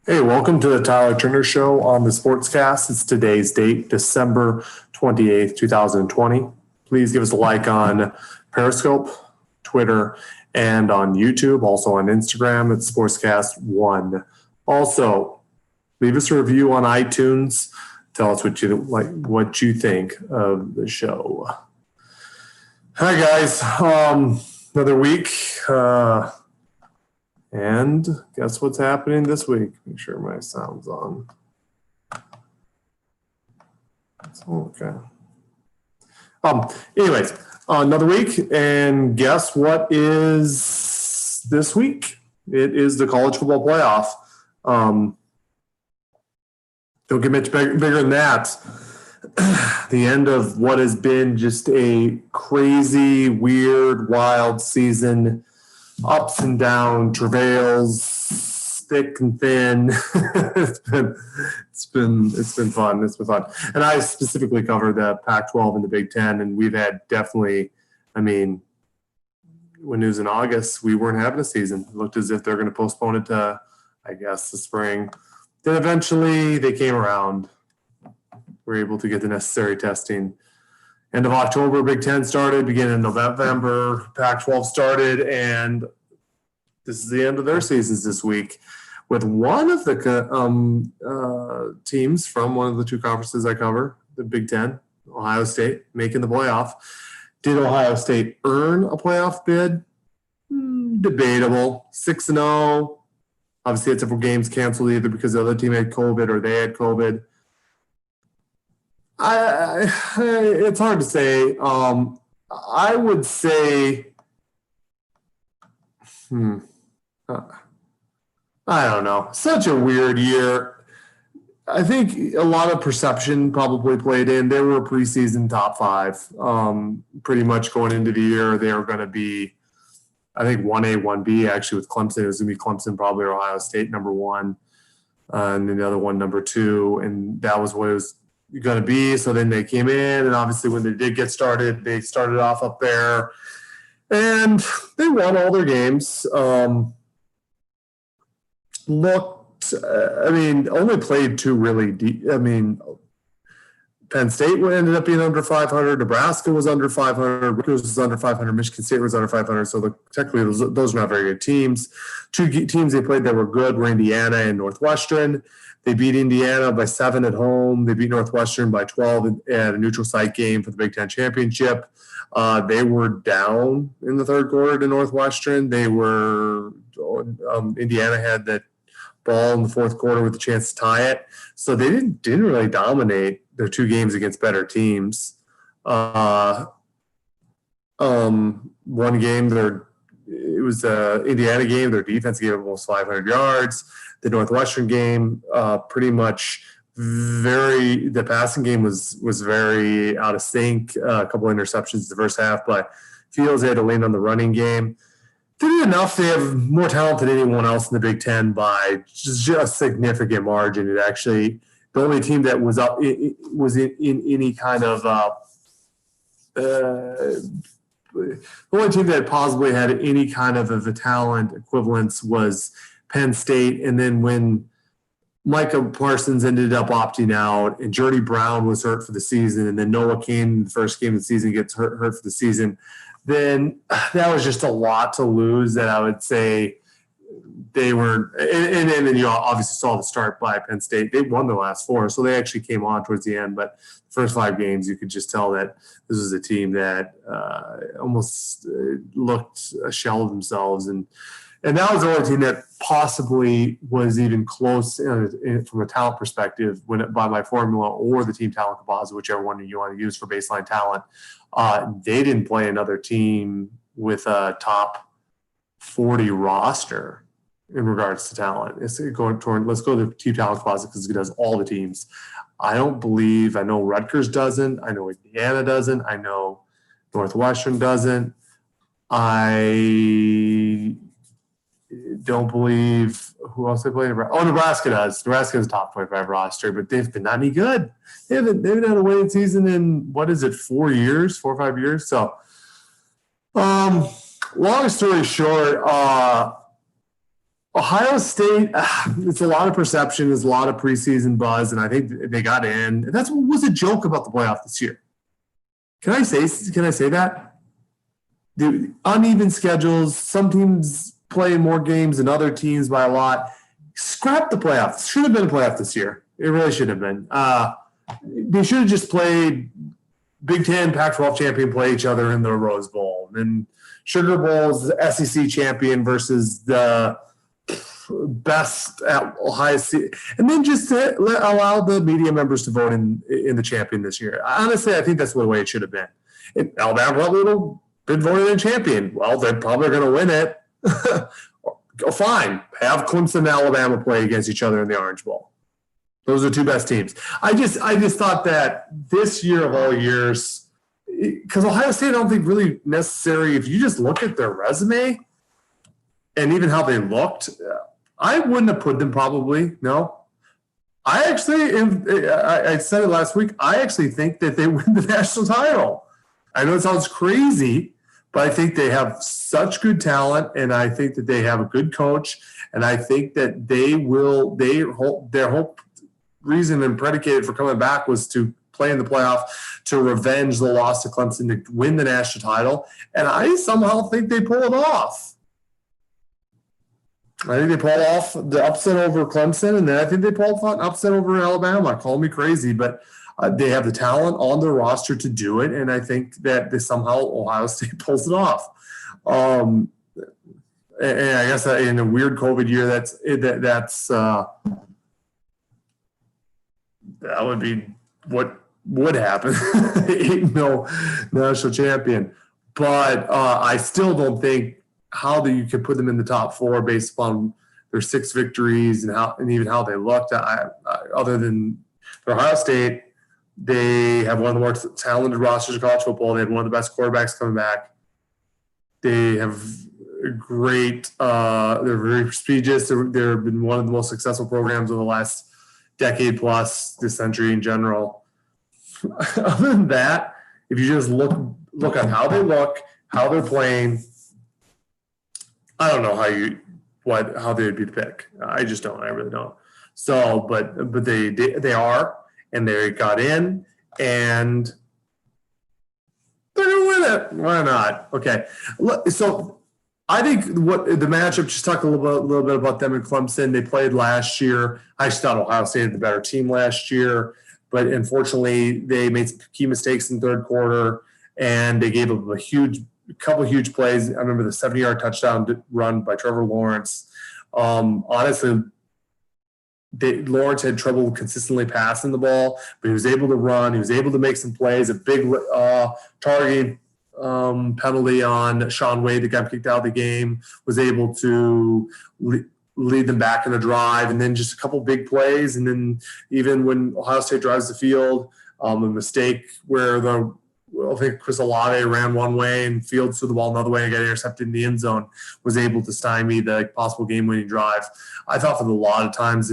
Hey, welcome to the Tyler Turner Show on the Sportscast. It's today's date, December 28th, 2020. Please give us a like on Periscope, Twitter, and on YouTube, also on Instagram at Sportscast1. Also, leave us a review on iTunes. Tell us what you think of the show. Hi, guys. Another week. And guess what's happening this week? Make sure my sound's on. Okay. Anyways, another week, and guess what is this week? It is the college football playoff. Don't get much bigger than that. The end of what has been just a crazy, weird, wild season. Ups and downs, travails, thick and thin. It's been fun. It's been fun. And I specifically covered the Pac-12 and the Big Ten, and we've had definitely. When it was in August, we weren't having a season. It looked as if they're going to postpone it to, I guess, the spring. Then eventually they came around. We were able to get the necessary testing. End of October, Big Ten started. Beginning of November, Pac-12 started, and this is the end of their seasons this week, with one of the teams from one of the two conferences I cover, the Big Ten, Ohio State, making the playoff. Did Ohio State earn a playoff bid? Debatable. 6-0. Obviously, had several games canceled either because the other team had COVID or they had COVID. It's hard to say. I would say, I don't know. Such a weird year. I think a lot of perception probably played in. They were a preseason top five. Pretty much going into the year, they were going to be, I think, 1A, 1B actually with Clemson. It was going to be Clemson, probably Ohio State number one, and then the other one number two, and that was what it was going to be. So then they came in, and obviously when they did get started, they started off up there, and they won all their games. Only played two really deep. Penn State ended up being under 500. Nebraska was under 500. Rutgers was under 500. Michigan State was under 500. So technically, those are not very good teams. Two teams they played that were good were Indiana and Northwestern. They beat Indiana by 7 at home. They beat Northwestern by 12 at a neutral site game for the Big Ten championship. They were down in the third quarter to Northwestern. Indiana had that ball in the fourth quarter with a chance to tie it. So they didn't really dominate their two games against better teams. One game, it was the Indiana game. Their defense gave almost 500 yards. The Northwestern game, pretty much the passing game was very out of sync. A couple of interceptions the first half, but Fields had to lean on the running game. They did enough. They have more talent than anyone else in the Big Ten by just a significant margin. It actually, the only team that was up was in any kind of the only team that possibly had any kind of a talent equivalence was Penn State. And then when Micah Parsons ended up opting out and Jordy Brown was hurt for the season, and then Noah Cain, the first game of the season, gets hurt for the season, then that was just a lot to lose. That I would say they were, and then you obviously saw the start by Penn State. They won the last four, so they actually came on towards the end. But the first 5 games, you could just tell that this was a team that almost looked a shell of themselves, and that was the only team that possibly was even close from a talent perspective by my formula or the team talent composite, whichever one you want to use for baseline talent. They didn't play another team with a top 40 roster in regards to talent. Let's go to the team talent composite because it does all the teams. I know Rutgers doesn't. I know Indiana doesn't. I know Northwestern doesn't. I don't believe who else they played. Nebraska does. Nebraska has a top 25 roster, but they've been not any good. They haven't had a winning season in 4 or 5 years. So, long story short, Ohio State, it's a lot of perception, there's a lot of preseason buzz, and I think they got in. And that's what was a joke about the playoff this year. Can I say that? The uneven schedules, some teams play more games than other teams by a lot. Scrap the playoffs. Should have been a playoff this year. It really should have been. They should have just played Big Ten, Pac-12 champion play each other in the Rose Bowl. And Sugar Bowl is the SEC champion versus the best at Ohio State. And then just to allow the media members to vote in the champion this year. Honestly, I think that's the way it should have been. Alabama probably would have been voted in champion. Well, they're probably going to win it. Fine. Have Clemson and Alabama play against each other in the Orange Bowl. Those are two best teams. I just thought that this year of all years, because Ohio State I don't think really necessary, if you just look at their resume and even how they looked, I wouldn't have put them probably, no. I said it last week, I actually think that they win the national title. I know it sounds crazy, but I think they have such good talent, and I think that they have a good coach, and I think that their whole reason and predicated for coming back was to play in the playoff, to revenge the loss to Clemson, to win the national title, and I somehow think they pull it off. I think they pulled off the upset over Clemson, and then I think they pulled off an upset over Alabama. Call me crazy, but they have the talent on their roster to do it, and I think that somehow Ohio State pulls it off. And I guess in a weird COVID year, that would be what would happen. Ain't no national champion, but I still don't think how you could put them in the top four based upon their 6 victories and even how they looked. Other than Ohio State, they have one of the more talented rosters of college football. They have one of the best quarterbacks coming back. They have great. They're very prestigious. They've been one of the most successful programs over the last decade plus, this century in general. Other than that, if you just look at how they look, how they're playing, I don't know how they would be the pick. I just don't. I really don't. So, but they are, and they got in, and they're gonna win it. Why not? Okay. So I think what the matchup. Just talk a little bit about them and Clemson. They played last year. I just thought Ohio State had the better team last year, but unfortunately they made some key mistakes in the third quarter, and they gave up a couple of huge plays. I remember the 70-yard touchdown run by Trevor Lawrence. Honestly, Lawrence had trouble consistently passing the ball, but he was able to run. He was able to make some plays. A big targeting penalty on Sean Wade that got kicked out of the game, was able to lead them back in a drive, and then just a couple big plays. And then even when Ohio State drives the field, a mistake where I think Chris Olave ran one way and Fields threw the ball another way and got intercepted in the end zone, was able to stymie the possible game-winning drive. I thought for a lot of times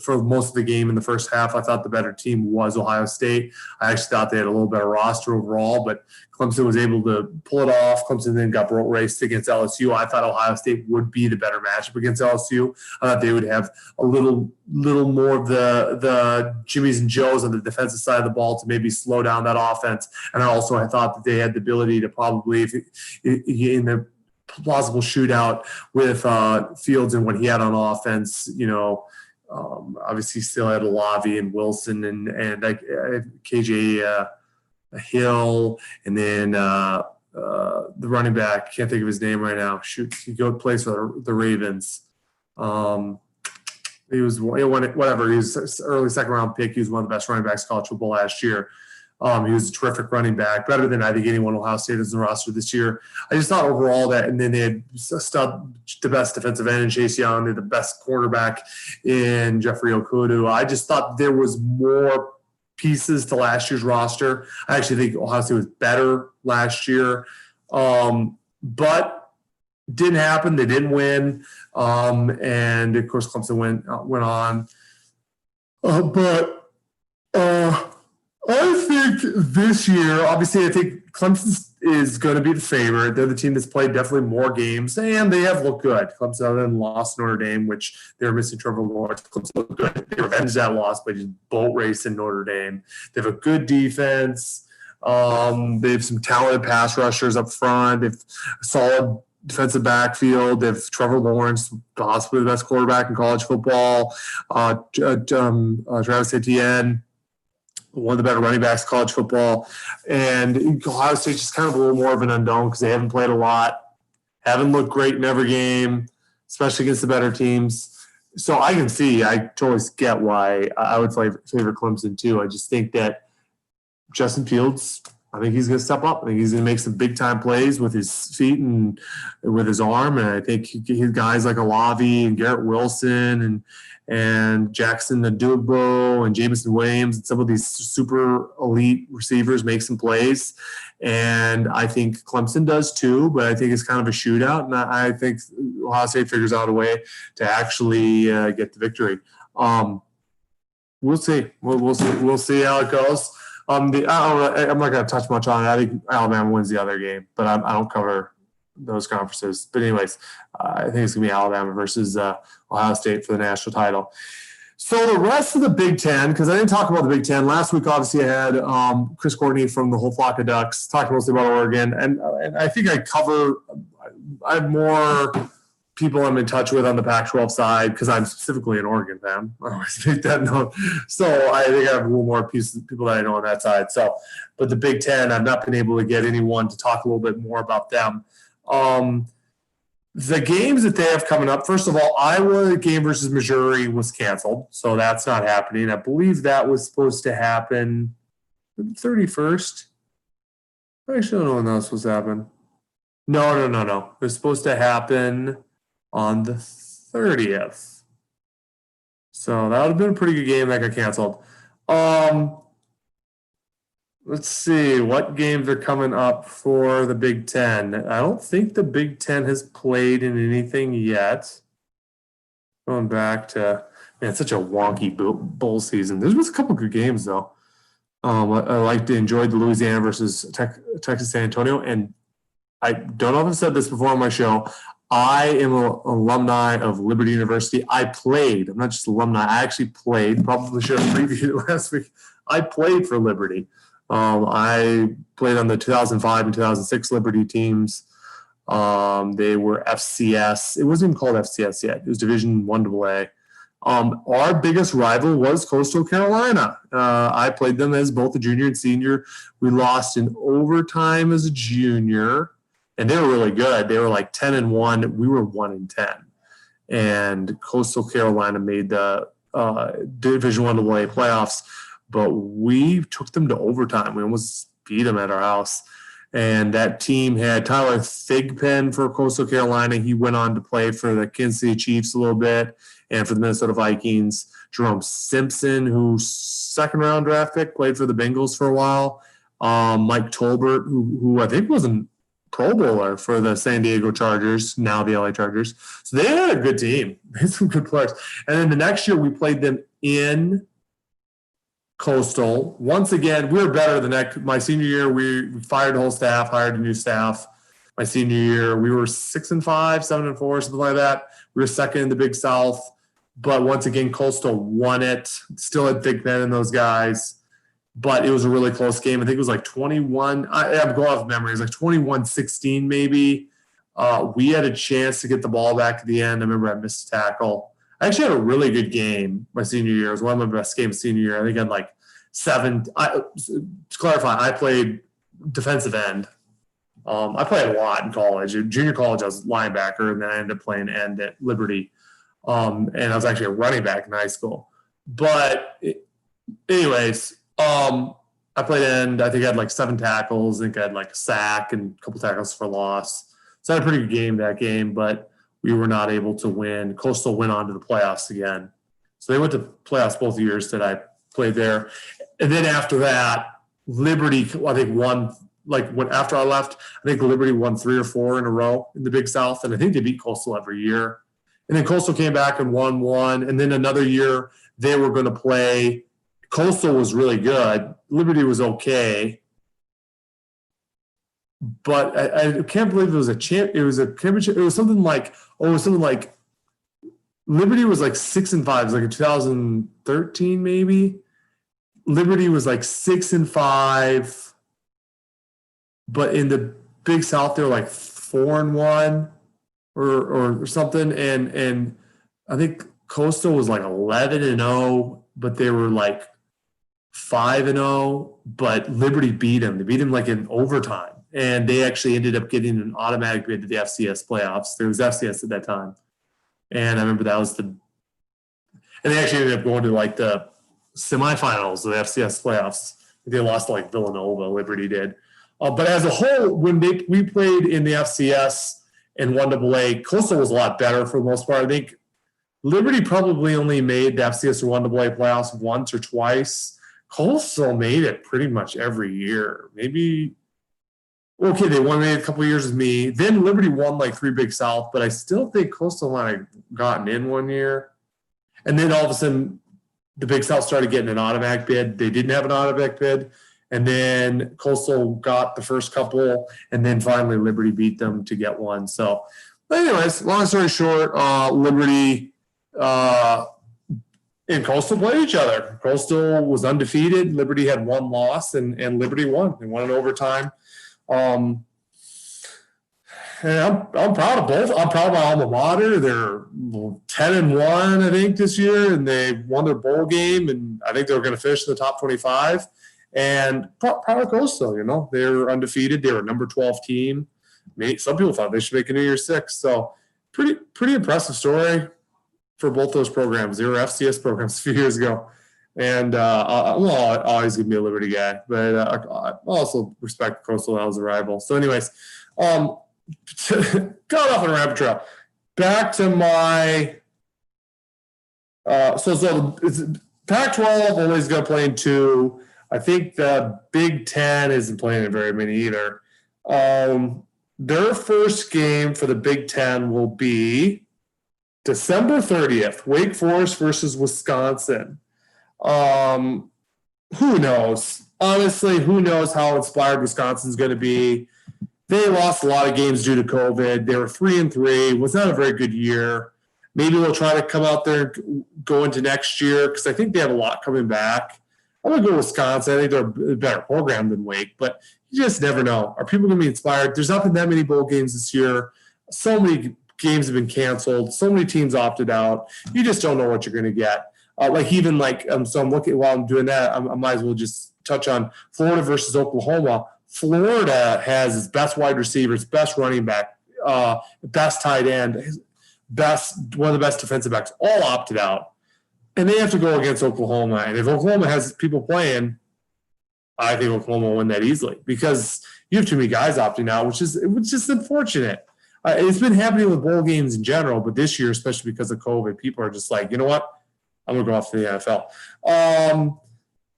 for most of the game in the first half, I thought the better team was Ohio State. I actually thought they had a little better roster overall, but Clemson was able to pull it off. Clemson then got raced against LSU. I thought Ohio State would be the better matchup against LSU. I thought they would have a little more of the Jimmies and Joes on the defensive side of the ball to maybe slow down that offense. And I thought that they had the ability to probably, in the plausible shootout with Fields and what he had on offense, obviously still had Olave and Wilson and KJ Hill, and then the running back, can't think of his name right now. Shoot, he plays for the Ravens. He was whatever. He was early second round pick. He was one of the best running backs in college football last year. He was a terrific running back, better than I think anyone Ohio State has in the roster this year. I just thought overall that, and then they had the best defensive end in Chase Young, they had the best quarterback in Jeffrey Okudu. I just thought there was more pieces to last year's roster. I actually think Ohio State was better last year, but didn't happen. They didn't win, and of course Clemson went on. I think this year, obviously, I think Clemson is going to be the favorite. They're the team that's played definitely more games, and they have looked good. Clemson, other than lost Notre Dame, which they were missing Trevor Lawrence. Clemson looked good. They revenged that loss by just boat racing Notre Dame. They have a good defense. They have some talented pass rushers up front. They have a solid defensive backfield. They have Trevor Lawrence, possibly the best quarterback in college football. Travis Etienne, one of the better running backs in college football. And Ohio State's just kind of a little more of an unknown because they haven't played a lot, haven't looked great in every game, especially against the better teams. So I totally get why I would favor Clemson too. I just think that Justin Fields, I think he's going to step up. I think he's going to make some big-time plays with his feet and with his arm. And I think his guys like Olave and Garrett Wilson and Jackson Ndugbo and Jameson Williams and some of these super elite receivers make some plays. And I think Clemson does too, but I think it's kind of a shootout. And I think Ohio State figures out a way to actually get the victory. We'll see. We'll see how it goes. I'm not going to touch much on it. I think Alabama wins the other game, but I don't cover those conferences. But anyways, I think it's going to be Alabama versus Ohio State for the national title. So the rest of the Big Ten, because I didn't talk about the Big Ten. Last week, obviously, I had Chris Courtney from the Whole Flock of Ducks talking mostly about Oregon. And I think I have more people I'm in touch with on the Pac-12 side because I'm specifically an Oregon fan. I always make that note. So I think I have a little more people that I know on that side. So, but the Big Ten, I've not been able to get anyone to talk a little bit more about them. The games that they have coming up, first of all, Iowa game versus Missouri was canceled. So that's not happening. I believe that was supposed to happen the 31st. I actually don't know when that was supposed to happen. No. It was supposed to happen on the 30th. So that would have been a pretty good game that got canceled. Let's see what games are coming up for the Big Ten. I don't think the Big Ten has played in anything yet. Going back to, man, it's such a wonky bowl season. There's been a couple good games though. I enjoyed the Louisiana versus Texas San Antonio, and I don't know if I've said this before on my show. I am an alumni of Liberty University. I'm not just alumni. I actually played. Probably should have previewed it last week. I played for Liberty. I played on the 2005 and 2006 Liberty teams. They were FCS. It wasn't even called FCS yet. It was Division I AA. Our biggest rival was Coastal Carolina. I played them as both a junior and senior. We lost in overtime as a junior. And they were really good. They were like 10-1. We were 1-10. And Coastal Carolina made the Division I AA playoffs, but we took them to overtime. We almost beat them at our house. And that team had Tyler Thigpen for Coastal Carolina. He went on to play for the Kansas City Chiefs a little bit and for the Minnesota Vikings. Jerome Simpson, who's second-round draft pick, played for the Bengals for a while. Mike Tolbert, who I think was an Pro Bowler for the San Diego Chargers, now the LA Chargers. So they had a good team. They had some good players. And then the next year we played them in Coastal. Once again, we were better than my senior year. We fired the whole staff, hired a new staff. My senior year, we were 6-5, 7-4, something like that. We were second in the Big South. But once again, Coastal won it. Still had Thigpen and those guys. But it was a really close game. I think it was like 21. I'm going off memory. It was like 21-16 maybe. We had a chance to get the ball back at the end. I remember I missed a tackle. I actually had a really good game my senior year. It was one of my best games senior year. I think I had like 7. To clarify, I played defensive end. I played a lot in college. In junior college, I was linebacker, and then I ended up playing end at Liberty. And I was actually a running back in high school. But anyways, I played end. I think I had like 7 tackles. I think I had like a sack and a couple tackles for loss. So I had a pretty good game that game, but we were not able to win. Coastal went on to the playoffs again. So they went to playoffs both years that I played there. And then after that, Liberty, I think, won, after I left, I think Liberty won 3 or 4 in a row in the Big South. And I think they beat Coastal every year. And then Coastal came back and won 1. And then another year, they were going to play Coastal was really good. Liberty was okay. But I can't believe it was a championship. It was something like Liberty was like 6-5. It was like in 2013 maybe. Liberty was like 6-5, but in the Big South they were like 4-1 or something. And I think Coastal was like 11-0, but they were like 5-0. But Liberty beat them. They beat them like in overtime. And they actually ended up getting an automatic bid to the FCS playoffs. There was FCS at that time. And I remember that was and they actually ended up going to like the semifinals of the FCS playoffs. They lost to like Villanova, Liberty did. But as a whole, when we played in the FCS and 1AA, Coastal was a lot better for the most part. I think Liberty probably only made the FCS or 1AA playoffs once or twice. Coastal made it pretty much every year. Maybe... Okay, they won maybe a couple of years with me. Then Liberty won like 3 Big South, but I still think Coastal might have gotten in one year. And then all of a sudden, the Big South started getting an automatic bid. They didn't have an automatic bid. And then Coastal got the first couple, and then finally Liberty beat them to get one. So, but anyways, long story short, Liberty and Coastal played each other. Coastal was undefeated. Liberty had 1 loss, and Liberty won. They won in overtime. And I'm proud of both. I'm proud of my alma mater. They're 10-1, I think, this year, and they won their bowl game, and I think they were going to finish in the top 25. And proud of Coastal, they were undefeated. They were a number 12 team. Some people thought they should make a New Year's Six. So pretty impressive story for both those programs. They were FCS programs a few years ago. And I'll always give me a Liberty guy, but I also respect Coastal as a rival. So anyways, got off on a rabbit trail. Back to my so it's Pac-12 only is going to play in 2. I think the Big Ten isn't playing in very many either. Their first game for the Big Ten will be December 30th, Wake Forest versus Wisconsin. Who knows? Honestly, who knows how inspired Wisconsin's going to be? They lost a lot of games due to COVID. They were 3-3. Was not a very good year. Maybe they'll try to come out there and go into next year because I think they have a lot coming back. I'm going to go Wisconsin. I think they're a better program than Wake, but you just never know. Are people going to be inspired? There's not been that many bowl games this year. So many games have been canceled. So many teams opted out. You just don't know what you're going to get. So I'm looking while I'm doing that. I might as well just touch on Florida versus Oklahoma. Florida has its best wide receivers, best running back, best tight end, one of the best defensive backs, all opted out. And they have to go against Oklahoma. And if Oklahoma has people playing, I think Oklahoma will win that easily because you have too many guys opting out, which is unfortunate. It's been happening with bowl games in general, but this year, especially because of COVID, people are just like, you know what? I'm going to go off to the NFL.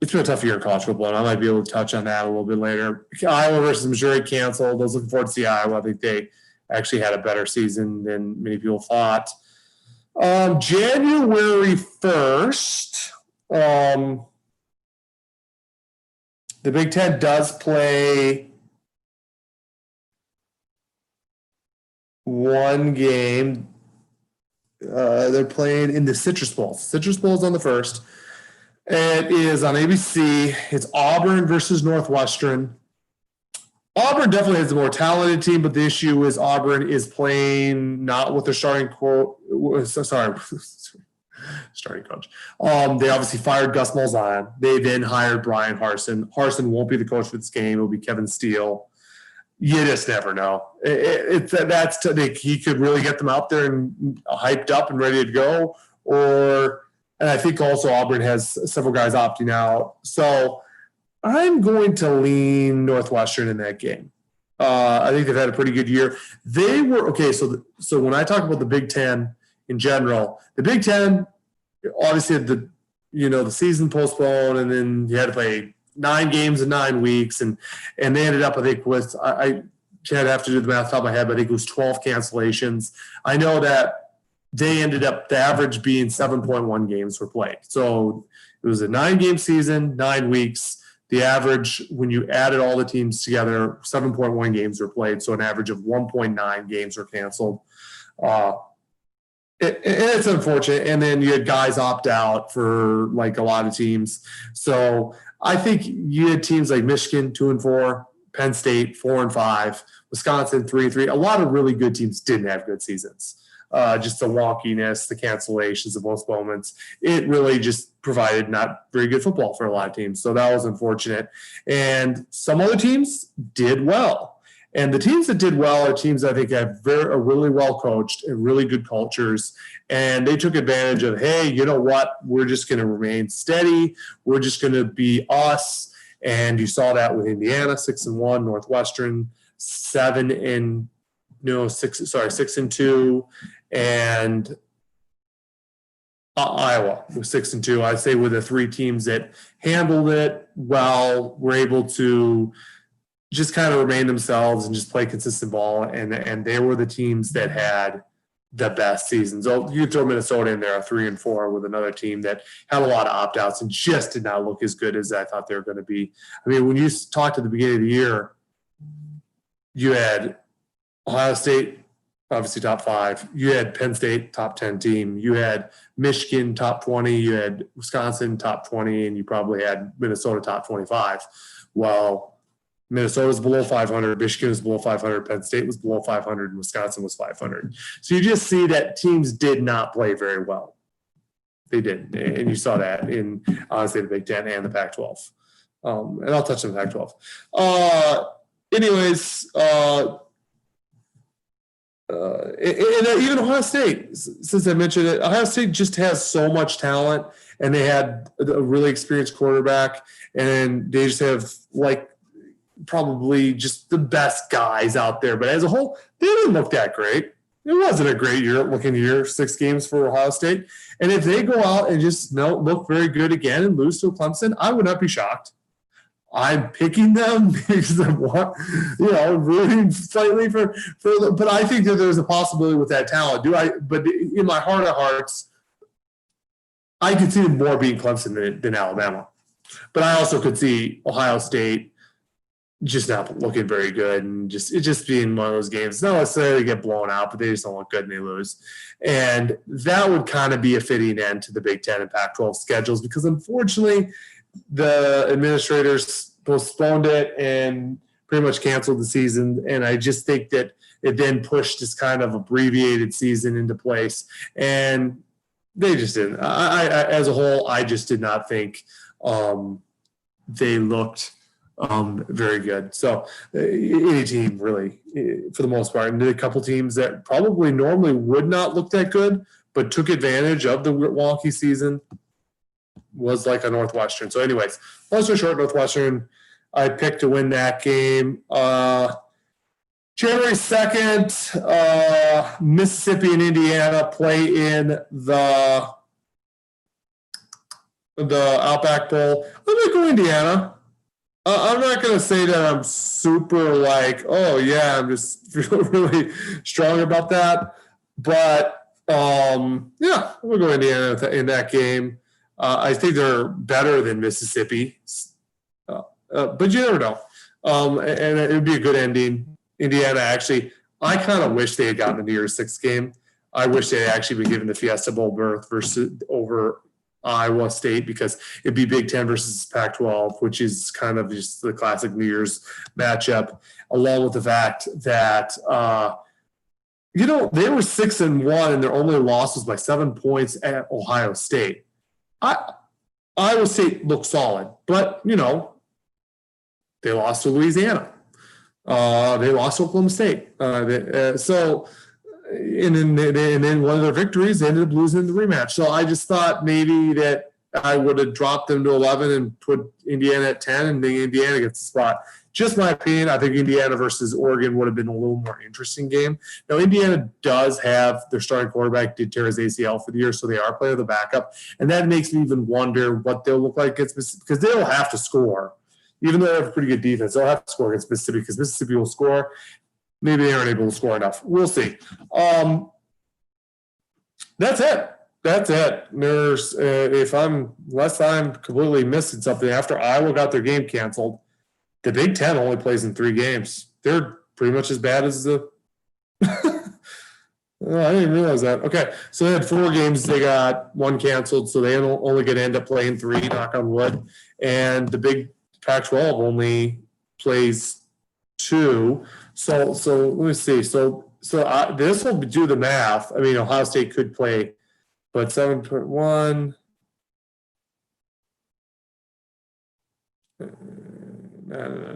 It's been a tough year in college football, and I might be able to touch on that a little bit later. Iowa versus Missouri canceled. I was looking forward to see Iowa. I think they actually had a better season than many people thought. January 1st, the Big Ten does play one game. They're playing in the Citrus Bowl. Citrus Bowl is on the 1st. It is on ABC. It's Auburn versus Northwestern. Auburn definitely has the more talented team, but the issue is Auburn is playing not with their starting coach. They obviously fired Gus Malzahn. They then hired Brian Harsin. Harsin won't be the coach for this game. It'll be Kevin Steele. You just never know. He could really get them out there and hyped up and ready to go. And I think also Auburn has several guys opting out. So I'm going to lean Northwestern in that game. I think they've had a pretty good year. They were okay. So when I talk about the Big Ten in general, the Big Ten obviously had the season postponed, and then you had to play 9 games in 9 weeks, and they ended up, I think, with I'd have to do the math off the top of my head, but I think it was 12 cancellations. I know that they ended up the average being 7.1 games were played. So It was a 9-game season, 9 weeks. The average, when you added all the teams together, 7.1 games were played, so an average of 1.9 games were canceled. It's unfortunate. And then you had guys opt out for like a lot of teams. So I think you had teams like Michigan 2-4, Penn State 4-5, Wisconsin 3-3. A lot of really good teams didn't have good seasons. Just the wonkiness, the cancellations, the postponements. It really just provided not very good football for a lot of teams. So that was unfortunate. And some other teams did well. And the teams that did well are teams I think are really well coached and really good cultures. And they took advantage of, hey, you know what? We're just going to remain steady. We're just going to be us. And you saw that with Indiana 6-1, Northwestern 6-2, and Iowa was 6-2. I'd say were the 3 teams that handled it well, were able to just kind of remain themselves and just play consistent ball. And they were the teams that had the best seasons. Oh, you throw Minnesota in there, 3-4 with another team that had a lot of opt-outs and just did not look as good as I thought they were going to be. I mean, when you talked at the beginning of the year, you had Ohio State, obviously top 5. You had Penn State, top 10 team. You had Michigan, top 20. You had Wisconsin, top 20. And you probably had Minnesota, top 25. Well, Minnesota was below 500, Michigan was below 500, Penn State was below 500, and Wisconsin was 500. So you just see that teams did not play very well. They didn't, and you saw that in, honestly, the Big Ten and the Pac-12. And I'll touch on the Pac-12. And even Ohio State, since I mentioned it, Ohio State just has so much talent, and they had a really experienced quarterback, and they just have, like, probably just the best guys out there. But as a whole, they didn't look that great. It wasn't a great year, 6 games for Ohio State. And if they go out and just look very good again and lose to Clemson, I would not be shocked. I'm picking them because I'm, rooting slightly for but I think that there's a possibility with that talent. But in my heart of hearts, I could see them more being Clemson than Alabama. But I also could see Ohio State just not looking very good, and just being one of those games. Not necessarily get blown out, but they just don't look good and they lose. And that would kind of be a fitting end to the Big Ten and Pac-12 schedules, because unfortunately the administrators postponed it and pretty much canceled the season. And I just think that it then pushed this kind of abbreviated season into place, and they just didn't. I as a whole, I just did not think they looked very good. So any team really, for the most part, and a couple teams that probably normally would not look that good, but took advantage of the wonky season, was like a Northwestern. So anyways, long story short, Northwestern, I picked to win that game. January 2nd, Mississippi and Indiana play in the Outback Bowl. I'm going to go Indiana. I'm not going to say that I'm super like, oh, yeah, I'm just really strong about that. But, yeah, I'm going to go Indiana in that game. I think they're better than Mississippi. But you never know. And it would be a good ending. Indiana, actually, I kind of wish they had gotten the New Year's Six game. I wish they had actually been given the Fiesta Bowl berth over Iowa State, because it'd be Big Ten versus Pac-12, which is kind of just the classic New Year's matchup, along with the fact that, they were 6-1 and their only loss was by 7 points at Ohio State. Iowa State looked solid, but, they lost to Louisiana. They lost to Oklahoma State. And then one of their victories, they ended up losing the rematch. So I just thought maybe that I would have dropped them to 11 and put Indiana at 10, and then Indiana gets the spot. Just my opinion, I think Indiana versus Oregon would have been a little more interesting game. Now, Indiana does have their starting quarterback did tear his ACL for the year, so they are playing the backup. And that makes me even wonder what they'll look like against Mississippi, because they'll have to score. Even though they have a pretty good defense, they'll have to score against Mississippi, because Mississippi will score. Maybe they aren't able to score enough. We'll see. That's it. That's it. There's unless I'm completely missing something, after Iowa got their game canceled, the Big Ten only plays in 3 games. They're pretty much as bad as the. Oh, I didn't realize that. Okay, so they had 4 games. They got 1 canceled, so they only going to end up playing 3. Knock on wood. And the Big Pac-12 only plays 2. So let me see. So this will do the math. I mean, Ohio State could play, but 7.1.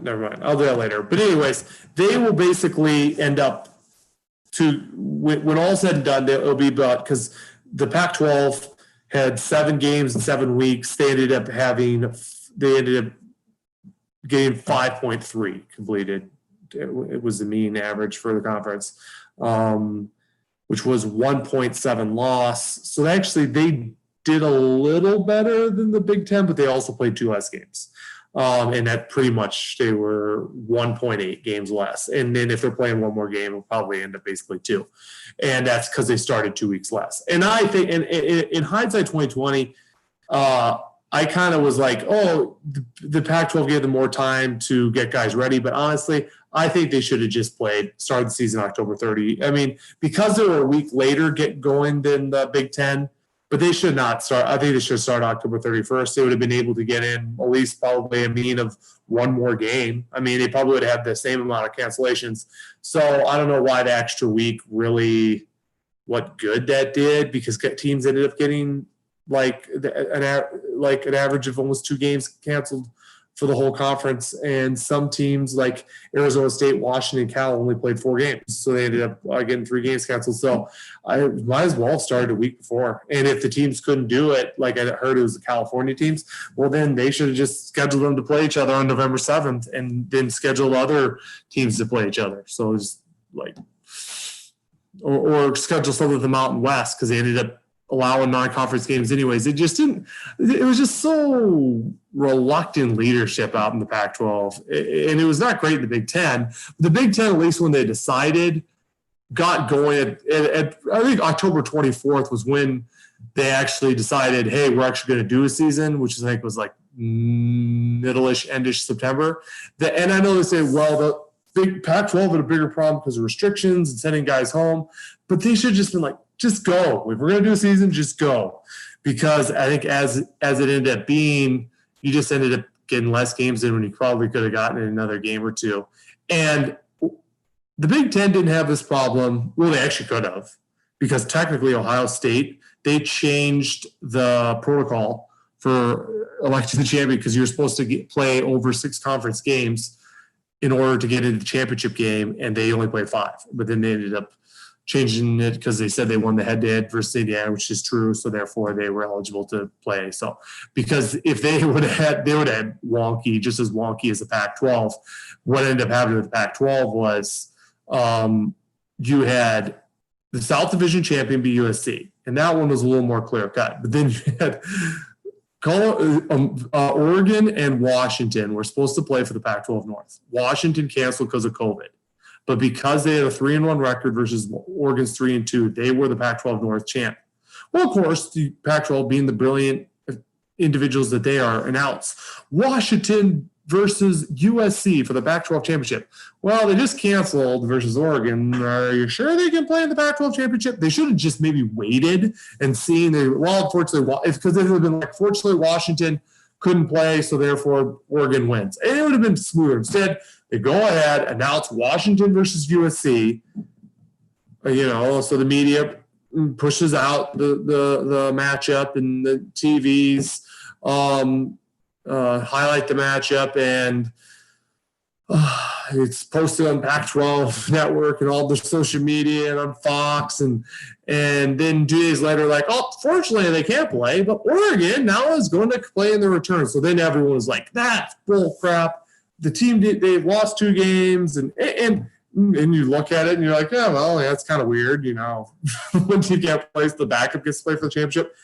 Never mind. I'll do that later. But anyways, they will basically end up when all said and done, it'll be about, because the Pac-12 had 7 games in 7 weeks. They ended up getting 5.3 completed. It was the mean average for the conference, which was 1.7 loss. So actually they did a little better than the Big Ten, but they also played 2 less games. And that pretty much they were 1.8 games less. And then if they're playing 1 more game, it'll probably end up basically 2. And that's because they started 2 weeks less. And I think in hindsight 2020, I kind of was like, oh, the Pac-12 gave them more time to get guys ready. But honestly, I think they should have just started the season October 30. I mean, because they were a week later get going than the Big Ten, but they should not start. I think they should start October 31st. They would have been able to get in at least probably a mean of 1 more game. I mean, they probably would have the same amount of cancellations. So I don't know why the extra week really, what good that did, because teams ended up getting like an average of almost 2 games canceled for the whole conference. And some teams like Arizona State, Washington, Cal only played 4 games. So they ended up getting 3 games canceled. So I might as well have started a week before. And if the teams couldn't do it, like I heard it was the California teams, well, then they should have just scheduled them to play each other on November 7th and then scheduled other teams to play each other. So it's like, or schedule some of the Mountain West, because they ended up allowing non-conference games anyways. It was just so reluctant leadership out in the Pac-12. And it was not great in the Big Ten. The Big Ten, at least when they decided, got going at I think October 24th was when they actually decided, hey, we're actually going to do a season, which I think was like middle-ish, end-ish September. And I know they say, well, the Big Pac-12 had a bigger problem because of restrictions and sending guys home. But they should have just been like, just go. If we're going to do a season, just go. Because I think as it ended up being, you just ended up getting less games in when you probably could have gotten another game or 2. And the Big Ten didn't have this problem. Well, they actually could have, because technically Ohio State, they changed the protocol for electing the champion, because you're supposed to play over 6 conference games in order to get into the championship game, and they only played 5. But then they ended up changing it because they said they won the head-to-head versus Indiana, which is true. So therefore, they were eligible to play. So because if they would have had wonky, just as wonky as the Pac-12. What ended up happening with the Pac-12 was you had the South Division champion be USC, and that one was a little more clear-cut. But then you had Oregon and Washington were supposed to play for the Pac-12 North. Washington canceled because of COVID. But because they had a 3-1 record versus Oregon's 3-2, they were the Pac-12 North champ. Well, of course, the Pac-12, being the brilliant individuals that they are, announced Washington versus USC for the Pac-12 championship. Well, they just canceled versus Oregon. Are you sure they can play in the Pac-12 championship? They should have just maybe waited and seen. Unfortunately, because it would have been like, fortunately, Washington couldn't play, so therefore Oregon wins. And it would have been smoother. Instead, they go ahead, announce Washington versus USC, so the media pushes out the matchup, and the TVs highlight the matchup, and it's posted on Pac-12 Network and all the social media and on Fox, and then 2 days later, like, oh, fortunately they can't play, but Oregon now is going to play in the return. So then everyone was like, that's bull crap. The team they've lost 2 games, and you look at it and you're like, yeah, well, that's kind of weird, when you can't play, the backup gets to play for the championship.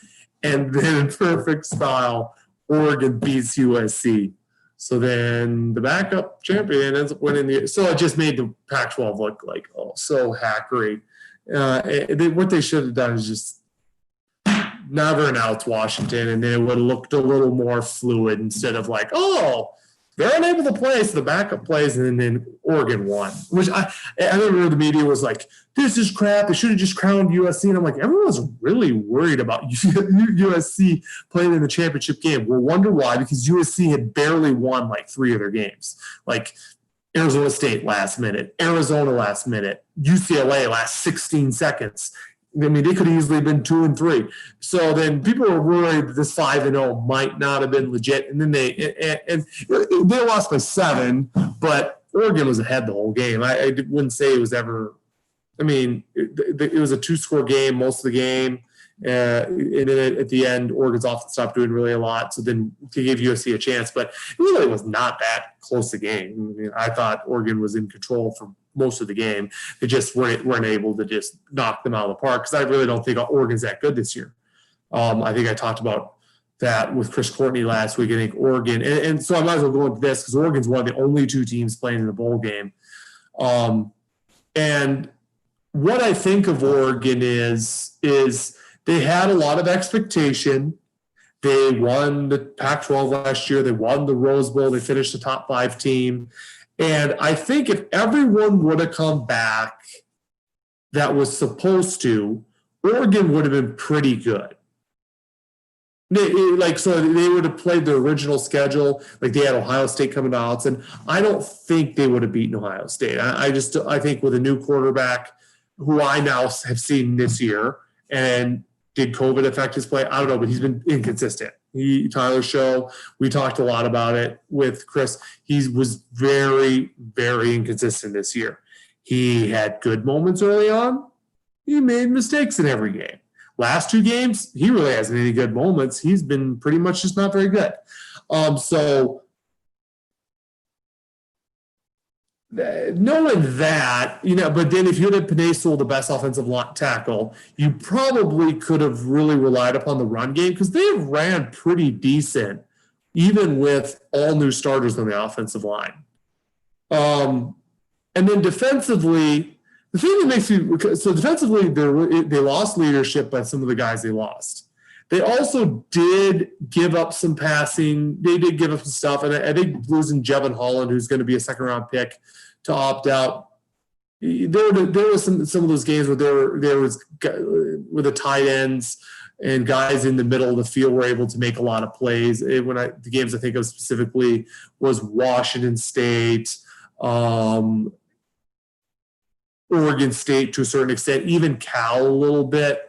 And then in perfect style, Oregon beats USC. So then the backup champion ends up winning so it just made the Pac-12 look like, so hackery. What they should have done is just never announced Washington, and then it would have looked a little more fluid instead of like, oh, they're unable to play, so the backup plays, and then Oregon won. Which I remember the media was like, this is crap. They should have just crowned USC. And I'm like, everyone's really worried about USC playing in the championship game. We'll wonder why, because USC had barely won like 3 of their games. Like Arizona State last minute, Arizona last minute, UCLA last 16 seconds. I mean, they could have easily been 2 and 3. So then people were worried that this 5-0 might not have been legit. And then they lost by 7, but Oregon was ahead the whole game. I wouldn't say it was ever. I mean, it was a 2-score game most of the game. And then at the end, Oregon's offense stopped doing really a lot. So then they gave USC a chance, but it really was not that close a game. I mean, I thought Oregon was in control for most of the game. They just weren't able to just knock them out of the park, because I really don't think Oregon's that good this year. I think I talked about that with Chris Courtney last week. I think Oregon, and so I might as well go into this because Oregon's one of the only 2 teams playing in the bowl game. And what I think of Oregon is they had a lot of expectation. They won the Pac-12 last year. They won the Rose Bowl. They finished the top 5 team. And I think if everyone would have come back that was supposed to, Oregon would have been pretty good. So they would have played the original schedule. Like they had Ohio State coming to Outson. I don't think they would have beaten Ohio State. I think with a new quarterback who I now have seen this year, and did COVID affect his play? I don't know, but he's been inconsistent. Tyler Show, we talked a lot about it with Chris. He was very, very inconsistent this year. He had good moments early on. He made mistakes in every game. Last 2 games, he really hasn't any good moments. He's been pretty much just not very good. So knowing that, but then if you had Penei Sewell, the best offensive tackle, you probably could have really relied upon the run game, because they ran pretty decent, even with all new starters on the offensive line. And then defensively, the thing that makes me – so defensively, they lost leadership by some of the guys they lost. They also did give up some passing. They did give up some stuff. And I think losing Jevon Holland, who's going to be a second-round pick, to opt out. There was some of those games where there was with the tight ends and guys in the middle of the field were able to make a lot of plays. The games I think of specifically was Washington State, Oregon State to a certain extent, even Cal a little bit.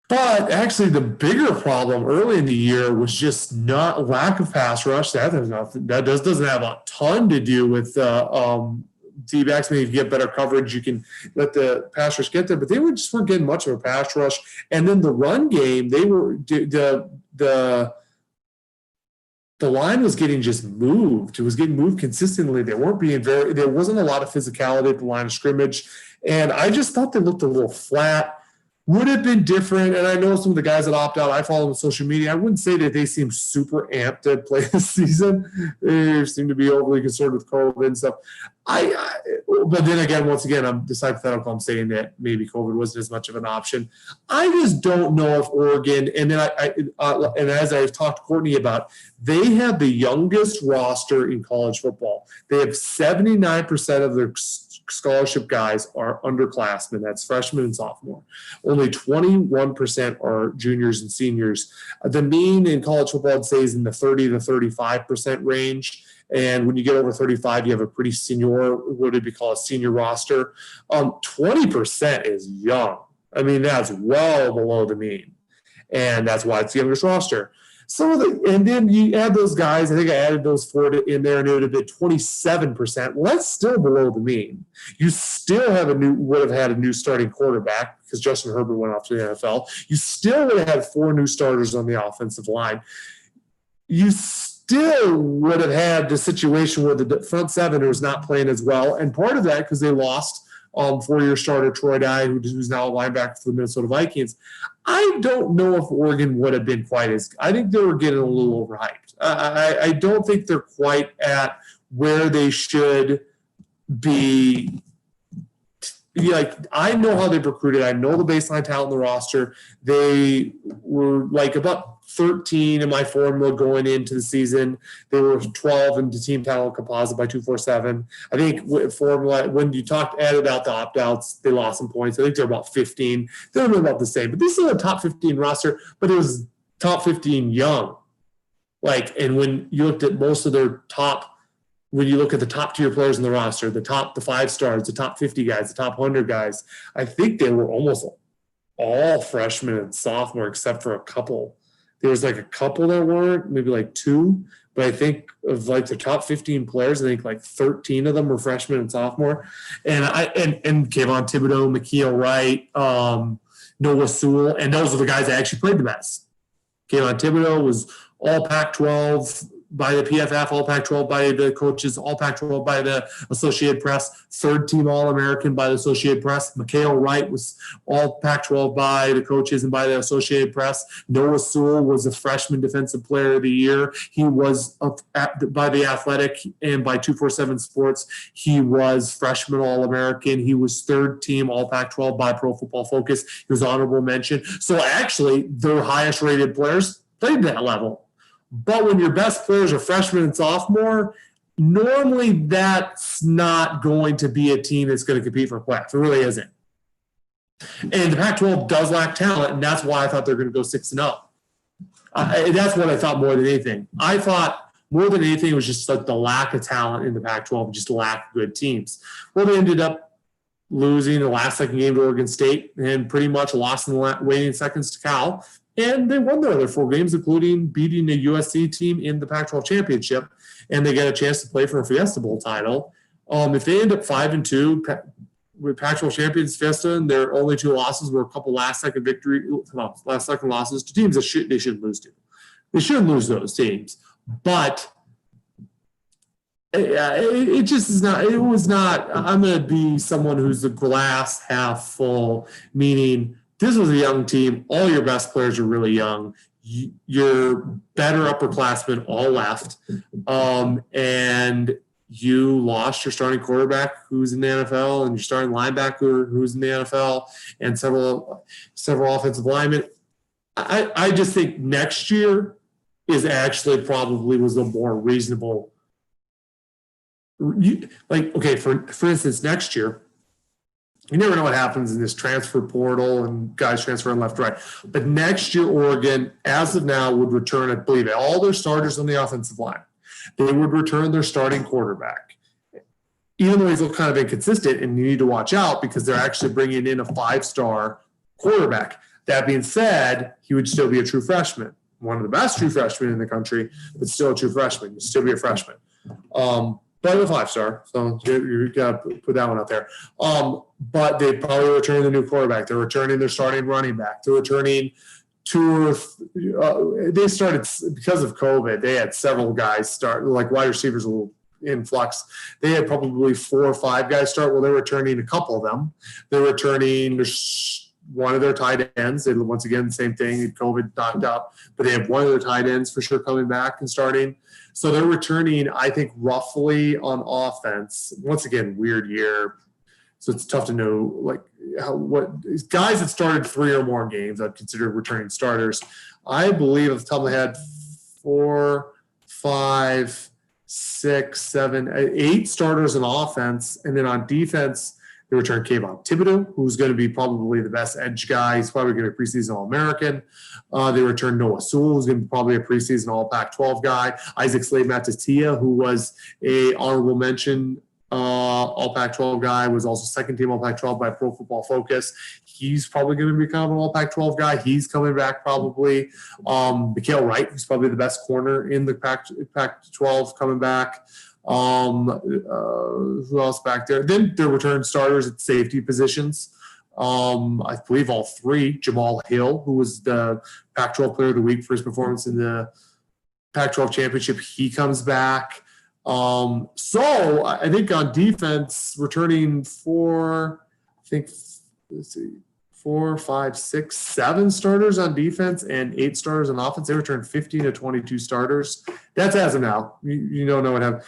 But actually, the bigger problem early in the year was just not lack of pass rush. That doesn't have a ton to do with D-backs. Maybe if you get better coverage, you can let the pass rush get there. But they weren't getting much of a pass rush. And then the run game, the line was getting just moved. It was getting moved consistently. They weren't being there wasn't a lot of physicality at the line of scrimmage. And I just thought they looked a little flat. Would have been different, and I know some of the guys that opt out, I follow them on social media. I wouldn't say that they seem super amped to play this season. They seem to be overly concerned with COVID and stuff. But then again, once again, I'm this hypothetical. I'm saying that maybe COVID wasn't as much of an option. I just don't know if Oregon, and then and as I've talked to Courtney about, they have the youngest roster in college football. They have 79% of their scholarship guys are underclassmen. That's freshmen and sophomore. Only 21% are juniors and seniors. The mean in college football, I'd say, is in the 30 to 35% range. And when you get over 35, you have a pretty senior, what would be called a senior roster. 20% is young. I mean, that's well below the mean. And that's why it's the youngest roster. And then you add those guys. I think I added those 4 in there, and it would have been 27%. Well, that's still below the mean. You still would have had a new starting quarterback because Justin Herbert went off to the NFL. You still would have had 4 new starters on the offensive line. You still would have had the situation where the front 7 was not playing as well, and part of that because they lost 4-year starter Troy Dye, who's now a linebacker for the Minnesota Vikings. I don't know if Oregon would have been quite as – I think they were getting a little overhyped. I don't think they're quite at where they should be I know how they've recruited. I know the baseline talent in the roster. They were like about 13 in my formula going into the season. They were 12 in the team talent composite by 247. I think formula, when you added out the opt-outs, they lost some points. I think they're about 15. They're about the same, but this is a top 15 roster, but it was top 15 young. And when you looked at most of their when you look at the top tier players in the roster, the 5 stars, the top 50 guys, the top 100 guys, I think they were almost all freshmen and sophomore except for a couple. There was a couple that weren't, maybe 2, but I think of the top 15 players, I think 13 of them were freshmen and sophomore. And Kayvon Thibodeau, Mikael Wright, Noah Sewell, and those are the guys that actually played the best. Kayvon Thibodeau was all Pac-12 by the PFF, all Pac-12 by the coaches, all Pac-12 by the Associated Press, third-team All-American by the Associated Press. Mikael Wright was all Pac-12 by the coaches and by the Associated Press. Noah Sewell was a freshman defensive player of the year. He was by the Athletic and by 247 Sports. He was freshman All-American. He was third-team All Pac-12 by Pro Football Focus. He was honorable mention. So actually, their highest-rated players played that level. But when your best players are freshmen and sophomore, normally that's not going to be a team that's going to compete for playoffs. It really isn't. And the Pac-12 does lack talent, and that's why I thought they're going to go 6-0. That's what I thought more than anything. I thought more than anything it was just the lack of talent in the Pac-12, just lack of good teams. Well, they ended up losing the last-second game to Oregon State and pretty much lost in the waning seconds to Cal. And they won their other 4 games, including beating a USC team in the Pac-12 championship, and they get a chance to play for a Fiesta Bowl title. If they end up 5-2 with Pac-12 champions Fiesta, and their only 2 losses were a couple last-second losses to teams that they shouldn't lose to. They shouldn't lose those teams, but it just is not. It was not. I'm going to be someone who's the glass half full, meaning. This was a young team. All your best players are really young. Your better upperclassmen all left. And you lost your starting quarterback who's in the NFL and your starting linebacker who's in the NFL and several offensive linemen. I just think next year is actually probably was a more reasonable. For instance, next year, you never know what happens in this transfer portal and guys transferring left, right. But next year, Oregon, as of now, would return, I believe, all their starters on the offensive line. They would return their starting quarterback. Even though he's kind of inconsistent, and you need to watch out because they're actually bringing in a 5-star quarterback. That being said, he would still be a true freshman, one of the best true freshmen in the country, but still a true freshman. He'd still be a freshman. But a 5-star, so you got to put that one out there. But they probably return the new quarterback. They're returning their starting running back. They're returning they started because of COVID. They had several guys start, wide receivers a little in flux. They had probably 4 or 5 guys start. Well, they're returning a couple of them. They're returning one of their tight ends. And once again, same thing. COVID knocked out, but they have one of their tight ends for sure coming back and starting. So they're returning, I think, roughly on offense. Once again, weird year. So it's tough to know what guys that started 3 or more games I'd consider returning starters. I believe off the top of my head, 4, 5, 6, 7, 8 starters on offense. And then on defense, they return Kayvon Thibodeau, who's going to be probably the best edge guy. He's probably going to be a preseason All-American. They return Noah Sewell, who's going to be probably a preseason All Pac-12 guy. Isaac Slade-Matatia, who was a honorable mention All Pac-12 guy, was also second-team All Pac-12 by Pro Football Focus. He's probably going to become an All Pac-12 guy. He's coming back probably. Mikael Wright, who's probably the best corner in the Pac-12, coming back. Who else back there? Then their return starters at safety positions. I believe all 3. Jamal Hill, who was the Pac-12 Player of the Week for his performance in the Pac-12 Championship, he comes back. So I think on defense, returning 4, 5, 6, 7 starters on defense and 8 starters on offense. They returned 15 to 22 starters. That's as of now. You don't know what happened.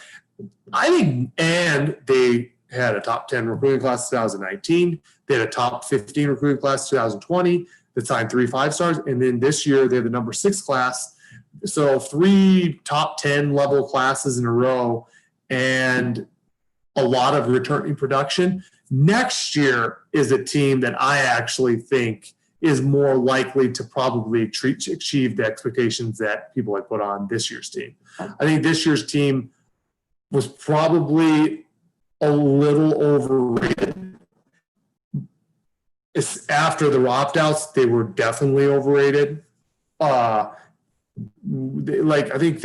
I think, and they had a top 10 recruiting class 2019. They had a top 15 recruiting class 2020 that signed 3 5-stars. And then this year, they have the number 6 class. So 3 top 10 level classes in a row and a lot of returning production. Next year is a team that I actually think is more likely to probably achieve the expectations that people had put on this year's team. I think this year's team was probably a little overrated. After the opt-outs, they were definitely overrated. I think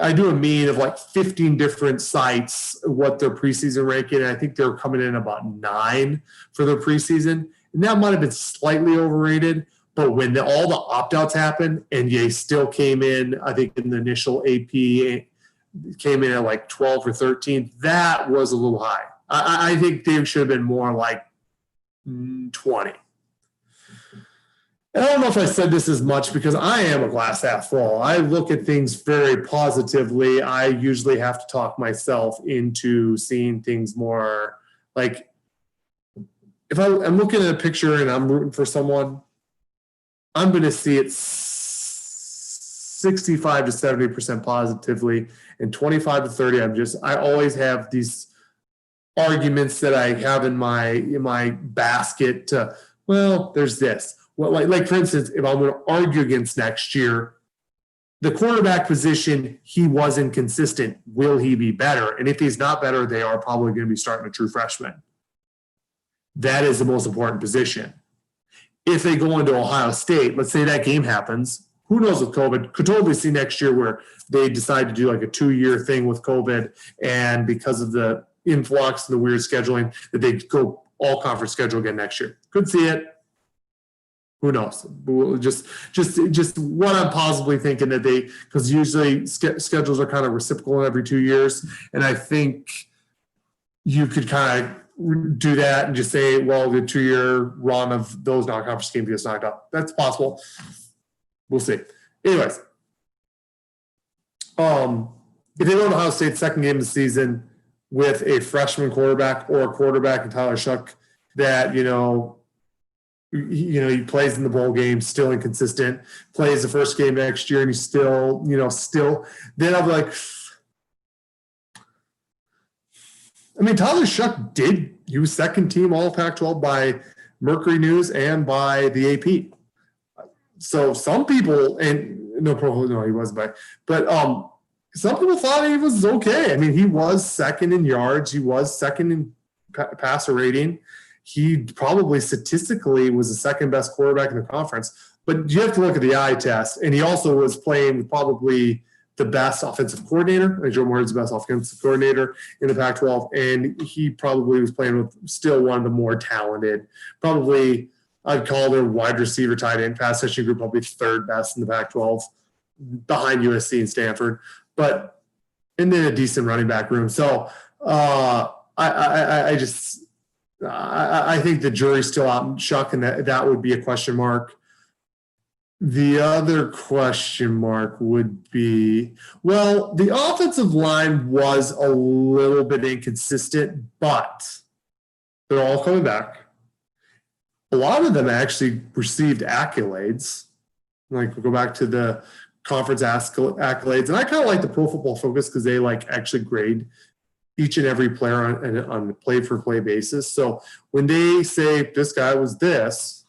I do a mean of like 15 different sites, what their preseason ranking, and I think they're coming in about 9 for their preseason. And that might have been slightly overrated, but when all the opt-outs happened and they still came in, I think in the initial AP, came in at like 12 or 13, that was a little high. I think they should have been more like 20. And I don't know if I said this as much because I am a glass half full. I look at things very positively. I usually have to talk myself into seeing things more like, if I'm looking at a picture and I'm rooting for someone, I'm going to see it 65 to 70% positively, and 25 to 30. I always have these arguments that I have in my basket. Well, there's this. Well, like for instance, if I'm going to argue against next year, the quarterback position, he wasn't consistent. Will he be better? And if he's not better, they are probably going to be starting a true freshman. That is the most important position. If they go into Ohio State, let's say that game happens, who knows with COVID, could totally see next year where they decide to do like a 2-year thing with COVID, and because of the influx and the weird scheduling, that they go all conference schedule again next year. Could see it. Who knows? Just what I'm possibly thinking that because usually schedules are kind of reciprocal every 2 years, and I think you could kind of do that and just say, well, the 2-year run of those non-conference games gets knocked out. That's possible. We'll see. Anyways, if they go to Ohio State's second game of the season with a freshman quarterback or a quarterback in Tyler Shuck that, he plays in the bowl game, still inconsistent, plays the first game next year, and he's still, then I'll be like, Tyler Shuck he was second team all Pac-12 by Mercury News and by the AP. So some people, and no, he wasn't but some people thought he was okay. He was second in yards. He was second in passer rating. He probably statistically was the second best quarterback in the conference. But you have to look at the eye test. And he also was playing with probably the best offensive coordinator. Joe Moorhead's the best offensive coordinator in the Pac-12. And he probably was playing with still one of the more talented, probably I'd call their wide receiver tight end pass catching group probably third best in the Pac-12 behind USC and Stanford. And then a decent running back room. So I think the jury's still out in Shuck, and that would be a question mark. The other question mark would be, well, the offensive line was a little bit inconsistent, but they're all coming back. A lot of them actually received accolades. Like, we'll go back to the conference accolades. And I kind of like the Pro Football Focus because they actually grade each and every player on a play-for-play basis. So when they say this guy was this,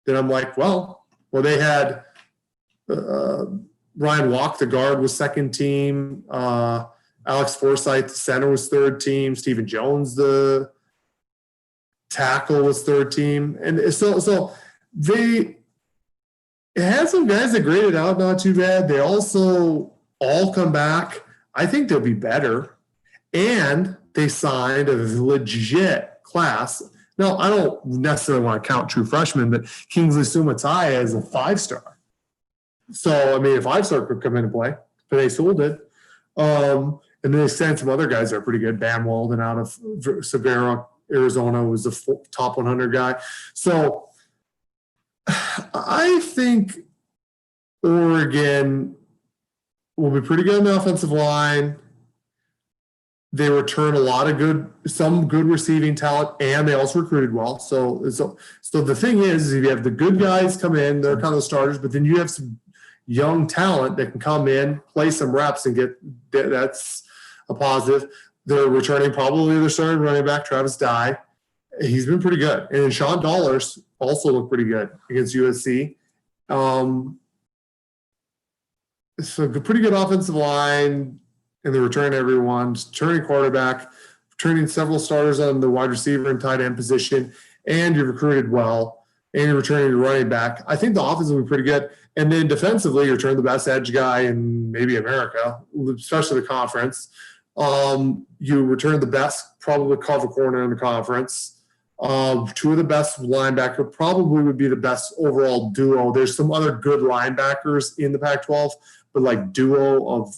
then I'm like, well, they had Ryan Walk, the guard, was second team. Alex Forsythe, the center, was third team. Stephen Jones, the tackle, was third team. And so they had some guys that graded out not too bad. They also all come back. I think they'll be better. And they signed a legit class. Now, I don't necessarily want to count true freshmen, but Kingsley Sumatai is a 5-star. So, a 5-star could come in and play. But they sold it. And then they sent some other guys that are pretty good. Bam Walden out of Severo, Arizona, was the top 100 guy. So, I think Oregon will be pretty good on the offensive line. They return a lot of some good receiving talent, and they also recruited well. So the thing is if you have the good guys come in, they're kind of the starters, but then you have some young talent that can come in, play some reps, and that's a positive. They're returning probably their starting running back, Travis Dye. He's been pretty good. And then Sean Dollars also looked pretty good against USC. So pretty good offensive line, and they return everyone, turning quarterback, turning several starters on the wide receiver and tight end position, and you recruited well, and you're returning your running back. I think the offense will be pretty good. And then defensively, you return the best edge guy in maybe America, especially the conference. You return the best, probably cover corner in the conference. Two of the best linebacker probably would be the best overall duo. There's some other good linebackers in the Pac-12, but like duo of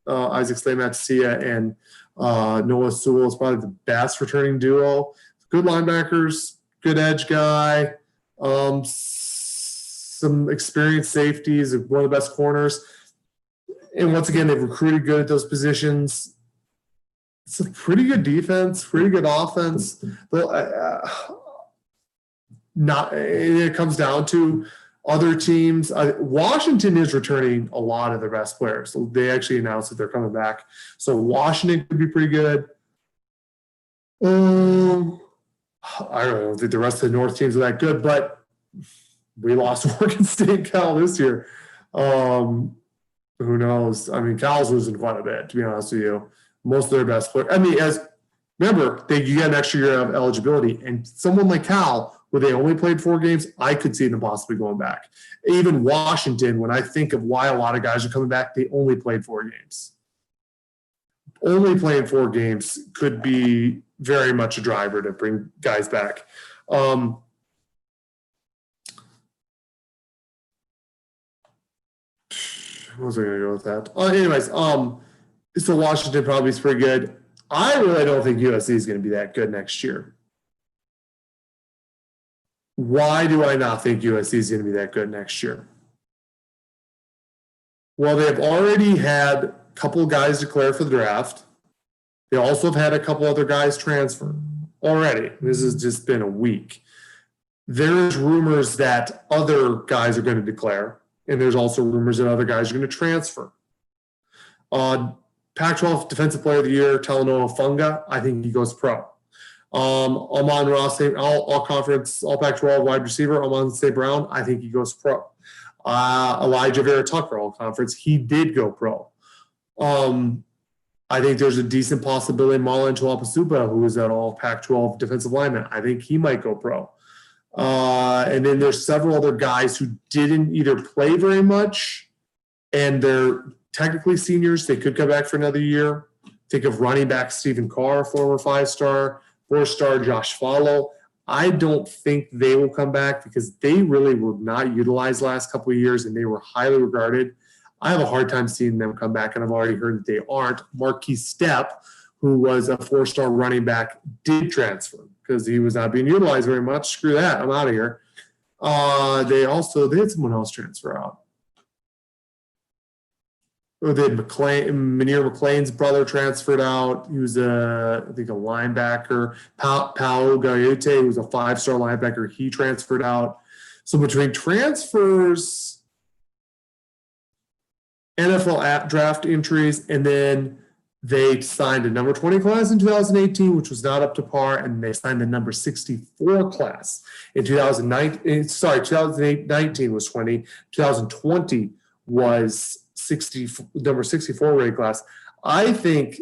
Isaac Slay-Matsia and Noah Sewell is probably the best returning duo. Good linebackers, good edge guy, some experienced safeties, one of the best corners. And once again, they've recruited good at those positions. It's a pretty good defense, pretty good offense. It comes down to other teams. Washington is returning a lot of their best players. So they actually announced that they're coming back. So Washington could be pretty good. I don't think the rest of the North teams are that good, but we lost Oregon State Cal this year. Who knows? I mean, Cal's losing quite a bit, to be honest with you. Most of their best players. I mean, remember, you get an extra year of eligibility, and someone like Cal, where they only played 4 games, I could see them possibly going back. Even Washington, when I think of why a lot of guys are coming back, they only played 4 games. Only playing 4 games could be very much a driver to bring guys back. What was I going to go with that? Anyways, so Washington probably is pretty good. I really don't think USC is going to be that good next year. Why do I not think USC is going to be that good next year? Well, they've already had a couple of guys declare for the draft. They also have had a couple other guys transfer already. This has just been a week. There's rumors that other guys are going to declare, and there's also rumors that other guys are going to transfer. Pac-12 Defensive Player of the Year, Talanoa Funga, I think he goes pro. Amon-Ra St. All conference, all Pac-12 wide receiver, Amon St. Brown, I think he goes pro. Elijah Vera Tucker, all conference, he did go pro. I think there's a decent possibility Marlon Tuapasupa, who is at all Pac-12 defensive lineman, I think he might go pro. And then there's several other guys who didn't either play very much, and they're technically seniors. They could come back for another year. Think of running back Stephen Carr, former 5-star, 4-star Josh Fallow. I don't think they will come back because they really were not utilized the last couple of years, and they were highly regarded. I have a hard time seeing them come back, and I've already heard that they aren't. Marquise Stepp, who was a 4-star running back, did transfer because he was not being utilized very much. Screw that. I'm out of here. They had someone else transfer out. They had Munir McLean's brother transferred out. He was I think a linebacker. Paolo Gaiote, who was a 5-star linebacker, he transferred out. So between transfers, NFL draft entries, and then they signed a number 20 class in 2018, which was not up to par, and they signed the number 64 class in 2019. Sorry, 2019 was 20. 2020 was number 64 rated class. I think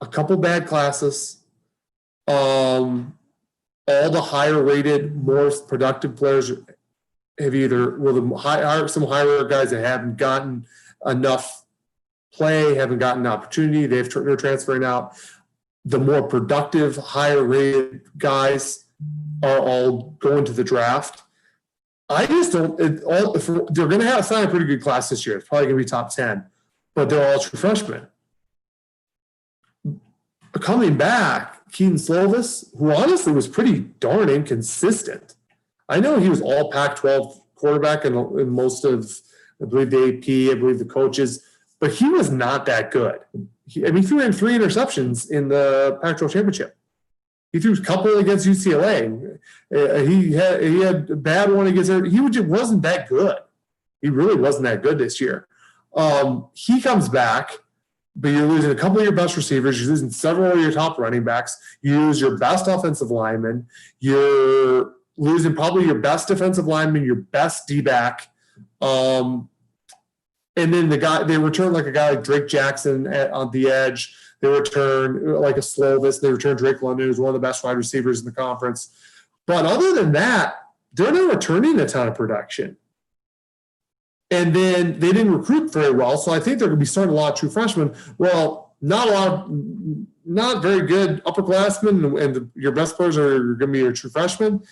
a couple bad classes, all the higher rated, more productive players have either some higher guys that haven't gotten enough play, haven't gotten an opportunity, they're transferring out. The more productive, higher rated guys are all going to the draft. I just don't. They're going to sign a pretty good class this year. It's probably going to be top 10, but they're all true freshmen. Coming back, Keaton Slovis, who honestly was pretty darn inconsistent. I know he was all Pac-12 quarterback in most of, I believe, the AP, I believe the coaches, but he was not that good. He threw in 3 interceptions in the Pac-12 championship. He threw a couple against UCLA. He had a bad one against – he just wasn't that good. He really wasn't that good this year. He comes back, but you're losing a couple of your best receivers. You're losing several of your top running backs. You lose your best offensive lineman. You're losing probably your best defensive lineman, your best D-back. And then they return like a guy like Drake Jackson on the edge. They return like a Slovis. They return Drake London, who's one of the best wide receivers in the conference. But other than that, they're not returning a ton of production. And then they didn't recruit very well, so I think they're going to be starting a lot of true freshmen. Well, not very good upperclassmen, and your best players are going to be your true freshmen.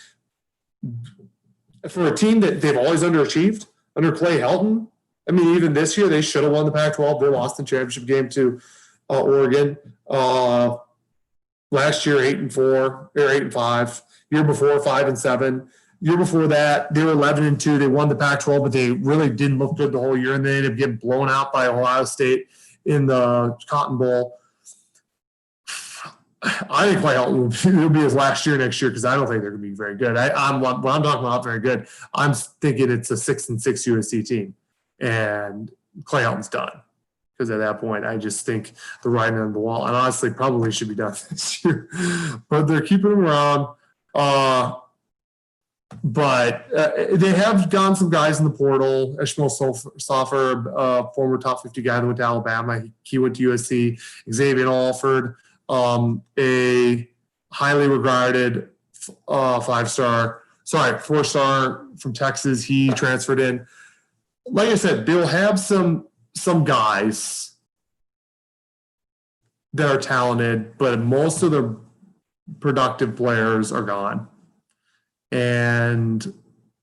For a team that they've always underachieved under Clay Helton, even this year they should have won the Pac-12. They lost the championship game to Oregon. Last year, 8-4 or 8-5. Year before, 5-7. Year before that, they were 11-2. They won the Pac-12, but they really didn't look good the whole year, and they ended up getting blown out by Ohio State in the Cotton Bowl. I think Clay Helton will be his last year next year because I don't think they're going to be very good. When I'm talking about very good, I'm thinking it's a 6-6 USC team, and Clay Helton's done. Because at that point, I just think the writing on the wall, and honestly, probably should be done this year. But they're keeping him around. But they have gotten some guys in the portal. Ishmael Soffer, former top 50 guy that went to Alabama. He went to USC. Xavier Alford, a highly regarded 4-star from Texas. He transferred in. Like I said, they'll have some guys that are talented, but most of the productive players are gone. And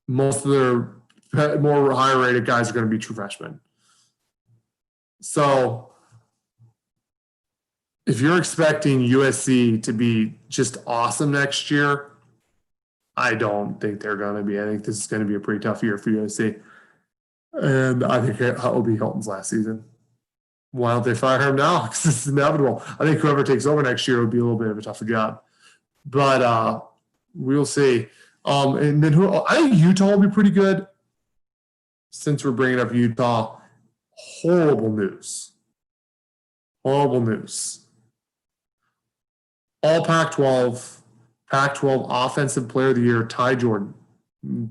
most of their more higher-rated guys are going to be true freshmen. So if you're expecting USC to be just awesome next year, I don't think they're going to be. I think this is going to be a pretty tough year for USC. And I think it will be Helton's last season. Why don't they fire him now? Because it's inevitable. I think whoever takes over next year will be a little bit of a tougher job. But we'll see. And then I think Utah will be pretty good. Since we're bringing up Utah, horrible news. All Pac-12 Offensive Player of the Year, Ty Jordan.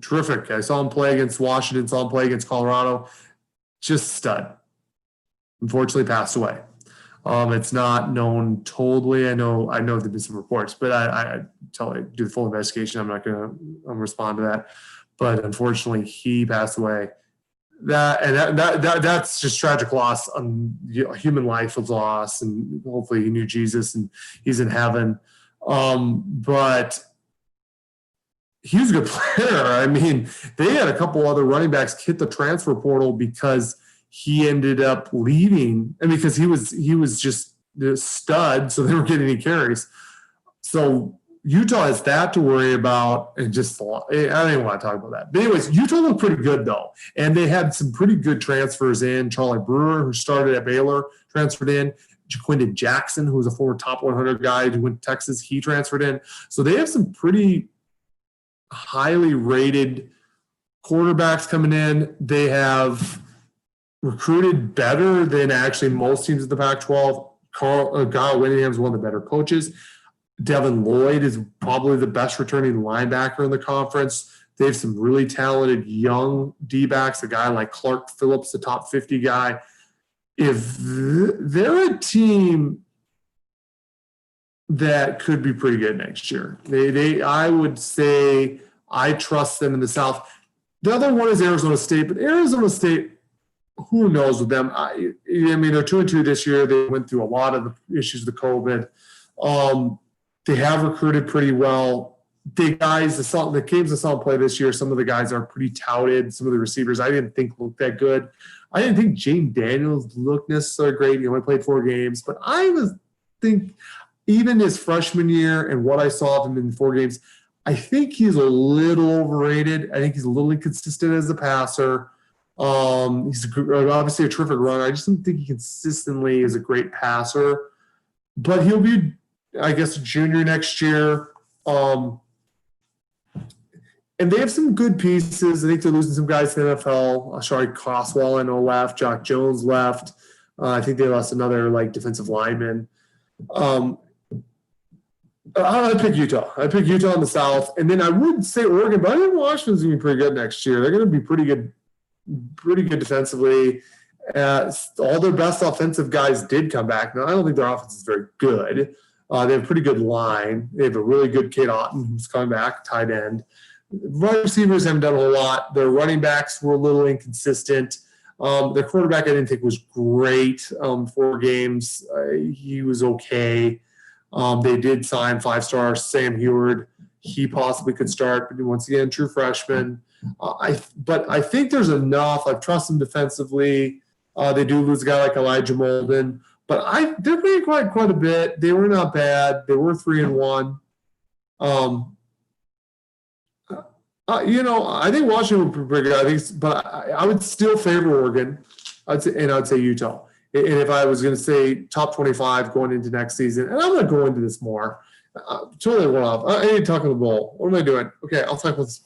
Terrific. I saw him play against Washington, saw him play against Colorado. Just stud. Unfortunately passed away. It's not known totally. I know there've been some reports, but I do the full investigation. I'm not going to respond to that. But unfortunately, he passed away. That's just tragic loss. Human life was lost, and hopefully he knew Jesus and he's in heaven. But he was a good player. They had a couple other running backs hit the transfer portal because he ended up leaving, and because he was just a stud, so they weren't getting any carries. So Utah has that to worry about, and just I don't even want to talk about that. But anyways, Utah looked pretty good though, and they had some pretty good transfers in. Charlie Brewer, who started at Baylor, transferred in. Jaquindon Jackson, who was a former top 100 guy who went to Texas, he transferred in. So they have some pretty highly rated quarterbacks coming in. They have recruited better than actually most teams in the Pac-12. Kyle Whittingham's one of the better coaches. Devin Lloyd is probably the best returning linebacker in the conference. They have some really talented young D-backs, a guy like Clark Phillips, the top 50 guy. If they're a team that could be pretty good next year, I would say I trust them in the South. The other one is Arizona State, but Arizona State, who knows with them? They're 2-2 this year. They went through a lot of the issues with COVID. They have recruited pretty well. The games I saw play this year, some of the guys are pretty touted. Some of the receivers I didn't think looked that good. I didn't think Jaden Daniels looked necessarily great. He only played 4 games. But I think even his freshman year and what I saw of him in 4 games, I think he's a little overrated. I think he's a little inconsistent as a passer. He's obviously a terrific runner. I just don't think he consistently is a great passer. But he'll be, I guess, a junior next year. And they have some good pieces. I think they're losing some guys to the NFL. Sorry, Coswell, I know, left. Jock Jones left. I think they lost another defensive lineman. I'd pick Utah. I'd pick Utah in the South. And then I would say Oregon, but I think Washington's going to be pretty good next year. They're going to be pretty good defensively. All their best offensive guys did come back. Now, I don't think their offense is very good. They have a pretty good line. They have a really good Kate Otten who's coming back, tight end. Wide receivers haven't done a whole lot. Their running backs were a little inconsistent. Their quarterback I didn't think was great. 4 games. He was okay. They did sign 5-star Sam Heward. He possibly could start, but once again, true freshman. But I think there's enough. I trust them defensively. They do lose a guy like Elijah Molden, but they're playing quite a bit. They were not bad. They were 3-1. I think Washington would be pretty good. But I would still favor Oregon. I'd say Utah. And if I was going to say top 25 going into next season, and I'm going to go into this more. Totally went off. I need to talk about the bowl. What am I doing? Okay, I'll talk about this.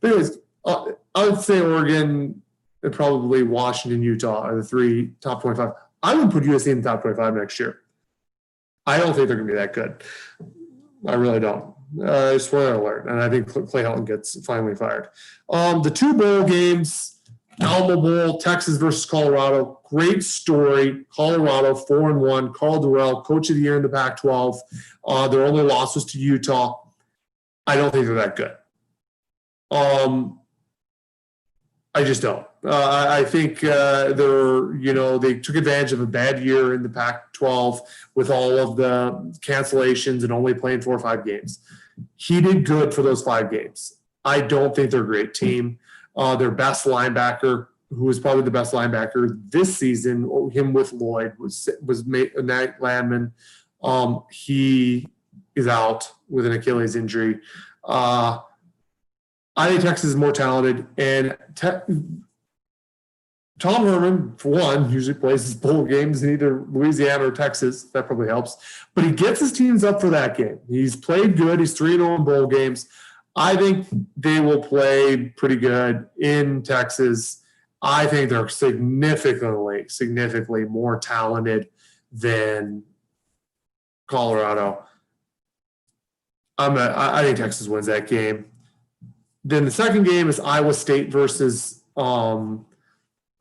But anyways, I would say Oregon and probably Washington, Utah are the 3 top 25. I would put USC in the top 25 next year. I don't think they're going to be that good. I really don't. Spoiler alert. And I think Clay Helton gets finally fired. The 2 bowl games, Alamo Bowl, Texas versus Colorado. Great story. Colorado 4-1. Carl Durrell, coach of the year in the Pac-12. Their only loss was to Utah. I don't think they're that good. I just don't. I think they took advantage of a bad year in the Pac-12 with all of the cancellations and only playing 4 or 5 games. He did good for those 5 games. I don't think they're a great team. Their best linebacker, who was probably the best linebacker this season, him with Lloyd, was Nate Landman. He is out with an Achilles injury. I think Texas is more talented, and Tom Herman, for one, usually plays his bowl games in either Louisiana or Texas. That probably helps. But he gets his teams up for that game. He's played good. He's 3-0 in bowl games. I think they will play pretty good in Texas. I think they're significantly more talented than Colorado. I think Texas wins that game. Then the second game is Iowa State versus Oregon.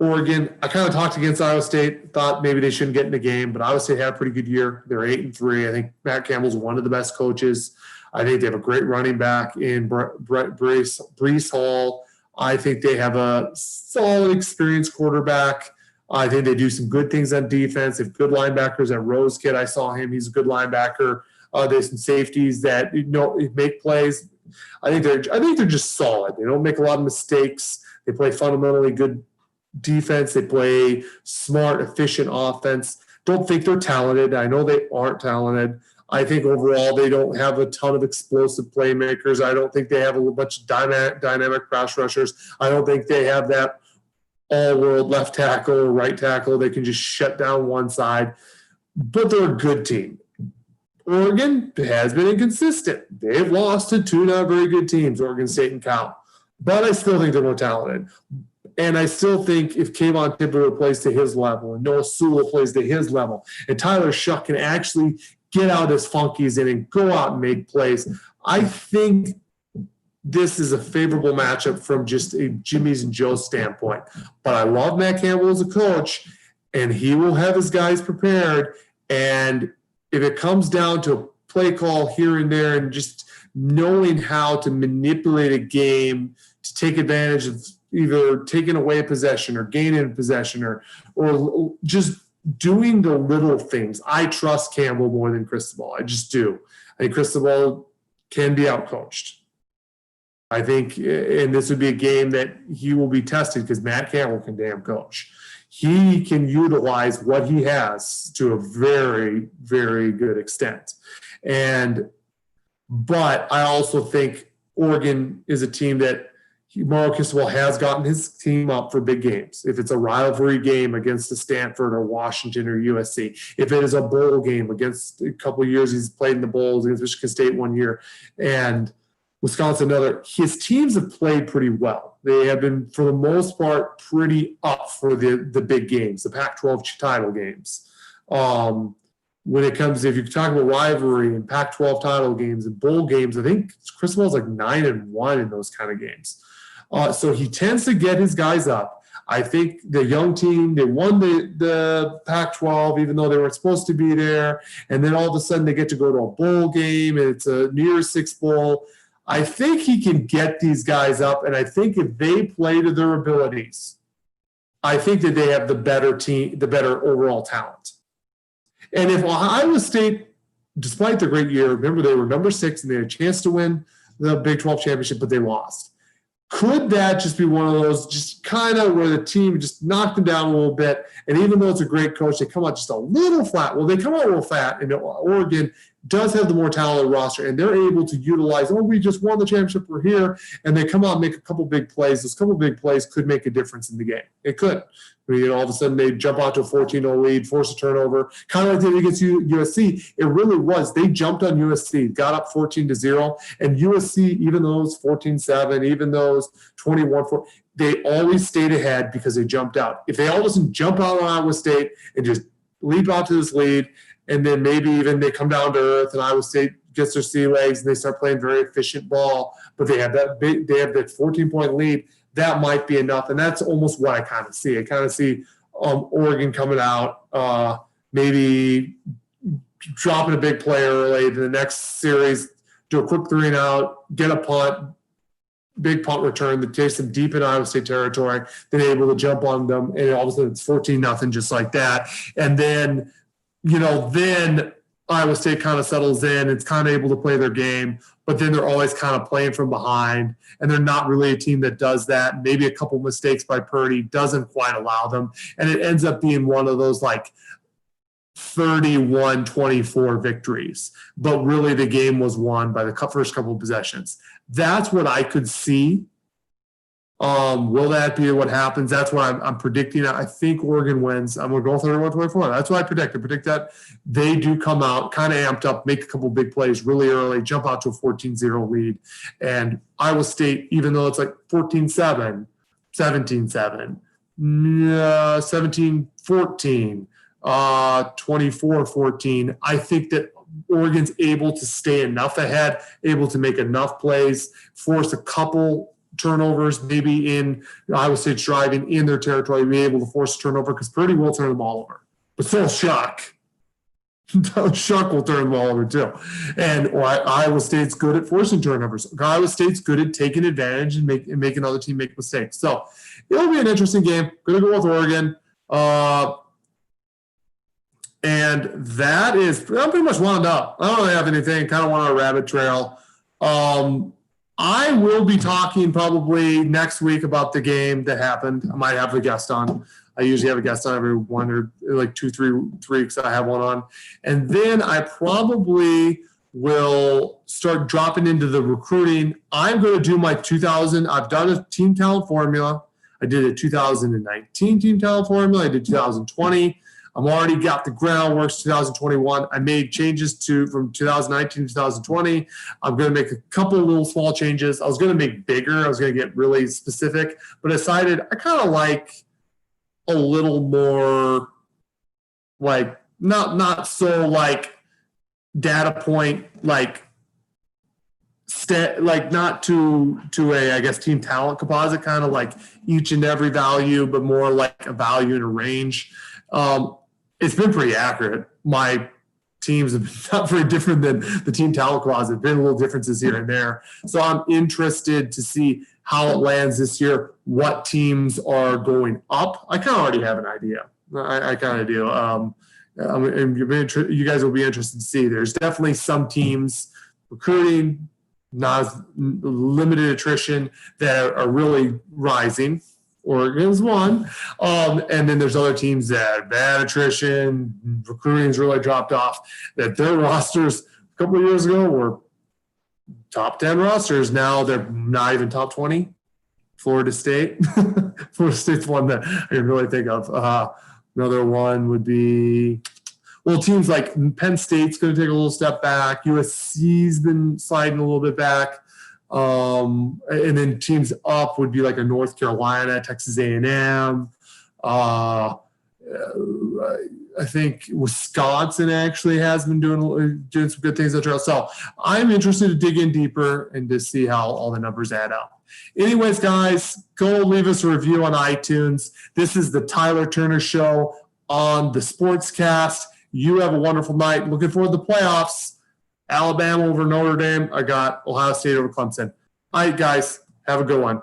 I kind of talked against Iowa State, thought maybe they shouldn't get in the game, but Iowa State had a pretty good year. They're 8-3. I think Matt Campbell's one of the best coaches. I think they have a great running back in Breece Hall. I think they have a solid, experienced quarterback. I think they do some good things on defense. They have good linebackers. At Rose Kid, I saw him. He's a good linebacker. There's some safeties that make plays. I think they're just solid. They don't make a lot of mistakes. They play fundamentally good defense. They play smart, efficient offense. Don't think they're talented. I know they aren't talented. I think overall they don't have a ton of explosive playmakers. I don't think they have a bunch of dynamic pass rushers. I don't think they have that all-world left tackle or right tackle. They can just shut down one side. But they're a good team. Oregon has been inconsistent. They've lost to 2 not very good teams, Oregon State and Cal. But I still think they're more talented. And I still think if Kayvon Thibodeau plays to his level and Noah Sewell plays to his level and Tyler Shuck can actually get out his funkies in and go out and make plays, I think this is a favorable matchup from just a Jimmy's and Joe's standpoint. But I love Matt Campbell as a coach, and he will have his guys prepared. And if it comes down to a play call here and there and just knowing how to manipulate a game to take advantage of either taking away a possession or gaining a possession or just doing the little things, I trust Campbell more than Cristobal. I just do. I think Cristobal can be outcoached. I think, and this would be a game that he will be tested because Matt Campbell can damn coach. He can utilize what he has to a very, very good extent. But I also think Oregon is a team that Mario Cristobal has gotten his team up for big games. If it's a rivalry game against a Stanford or Washington or USC, if it is a bowl game against a couple of years, he's played in the bowls against Michigan State one year, and Wisconsin another. His teams have played pretty well. They have been, for the most part, pretty up for the big games, the Pac-12 title games. When it comes, if you talk about rivalry and Pac-12 title games and bowl games, I think Cristobal's like 9-1 in those kind of games. So he tends to get his guys up. I think the young team, they won the Pac-12, even though they weren't supposed to be there. And then all of a sudden they get to go to a bowl game, and it's a New Year's Six bowl. I think he can get these guys up, and I think if they play to their abilities, I think that they have the better team, the better overall talent. And if Iowa State, despite their great year, remember they were number 6 and they had a chance to win the Big 12 championship, but they lost. Could that just be one of those, just kind of where the team just knocked them down a little bit, and even though it's a great coach, they come out just a little flat? Well, they come out a little flat, and Oregon does have the more talented roster, and they're able to utilize, we just won the championship, we're here, and they come out and make a couple big plays. Those couple big plays could make a difference in the game. It could. All of a sudden they jump out to a 14-0 lead, force a turnover, kind of like they did against USC. It really was. They jumped on USC, got up 14-0, and USC, even those 14-7, even those 21-4, they always stayed ahead because they jumped out. If they all of a sudden jump out on Iowa State and just leap out to this lead, and then maybe even they come down to earth and Iowa State gets their sea legs and they start playing very efficient ball, but they have that 14-point lead, that might be enough. And that's almost what I kind of see. I kind of see Oregon coming out, maybe dropping a big play early, the next series, do a quick 3-and-out, get a punt, big punt return that takes them deep in Iowa State territory, then able to jump on them, and all of a sudden it's 14-0 just like that. And then, then Iowa State kind of settles in. It's kind of able to play their game, but then they're always kind of playing from behind, and they're not really a team that does that. Maybe a couple mistakes by Purdy doesn't quite allow them, and it ends up being one of those like 31-24 victories, but really the game was won by the first couple of possessions. That's what I could see. Will that be what happens? That's what I'm predicting. I think Oregon wins. I'm going to go 31-24. That's what I predict. I predict that they do come out kind of amped up, make a couple big plays really early, jump out to a 14-0 lead. And Iowa State, even though it's like 14-7, 17-7, 17-14, 24-14, I think that Oregon's able to stay enough ahead, able to make enough plays, force a couple turnovers, maybe in Iowa State's driving in their territory, be able to force a turnover because Purdy will turn the ball over. But so Shuck will turn the ball over too. And Iowa State's good at forcing turnovers. Iowa State's good at taking advantage and making another team make mistakes. So it'll be an interesting game. Going to go with Oregon. And that is, I'm pretty much wound up. I don't really have anything. Kind of went on a rabbit trail. I will be talking probably next week about the game that happened. I might have a guest on. I usually have a guest on every 1 or like 2-3 weeks. I have one on. And then I probably will start dropping into the recruiting. I'm going to do my 2000. I've done a team talent formula. I did a 2019 team talent formula. I did 2020. I've already got the groundwork 2021. I made changes from 2019 to 2020. I'm going to make a couple of little small changes. I was going to make bigger. I was going to get really specific, but I decided I kind of like a little more like not so like data point like not to a I guess team talent composite, kind of like each and every value, but more like a value in a range. It's been pretty accurate. My teams have been not very different than the team talent closet. Been little differences here and there. So I'm interested to see how it lands this year, what teams are going up. I kind of already have an idea. I kind of do. And you guys will be interested to see. There's definitely some teams recruiting, not as limited attrition, that are really rising. Oregon's one. And then there's other teams that bad attrition, recruiting's really dropped off, that their rosters a couple of years ago were top 10 rosters. Now they're not even top 20. Florida State. Florida State's one that I can really think of. Another one would be, well, teams like Penn State's going to take a little step back. USC's been sliding a little bit back. And then teams up would be like a North Carolina, Texas A&M. I think Wisconsin actually has been doing some good things. So I'm interested to dig in deeper and to see how all the numbers add up. Anyways, guys, go leave us a review on iTunes. This is the Tyler Turner Show on the Sportscast. You have a wonderful night. Looking forward to the playoffs. Alabama over Notre Dame. I got Ohio State over Clemson. All right, guys, have a good one.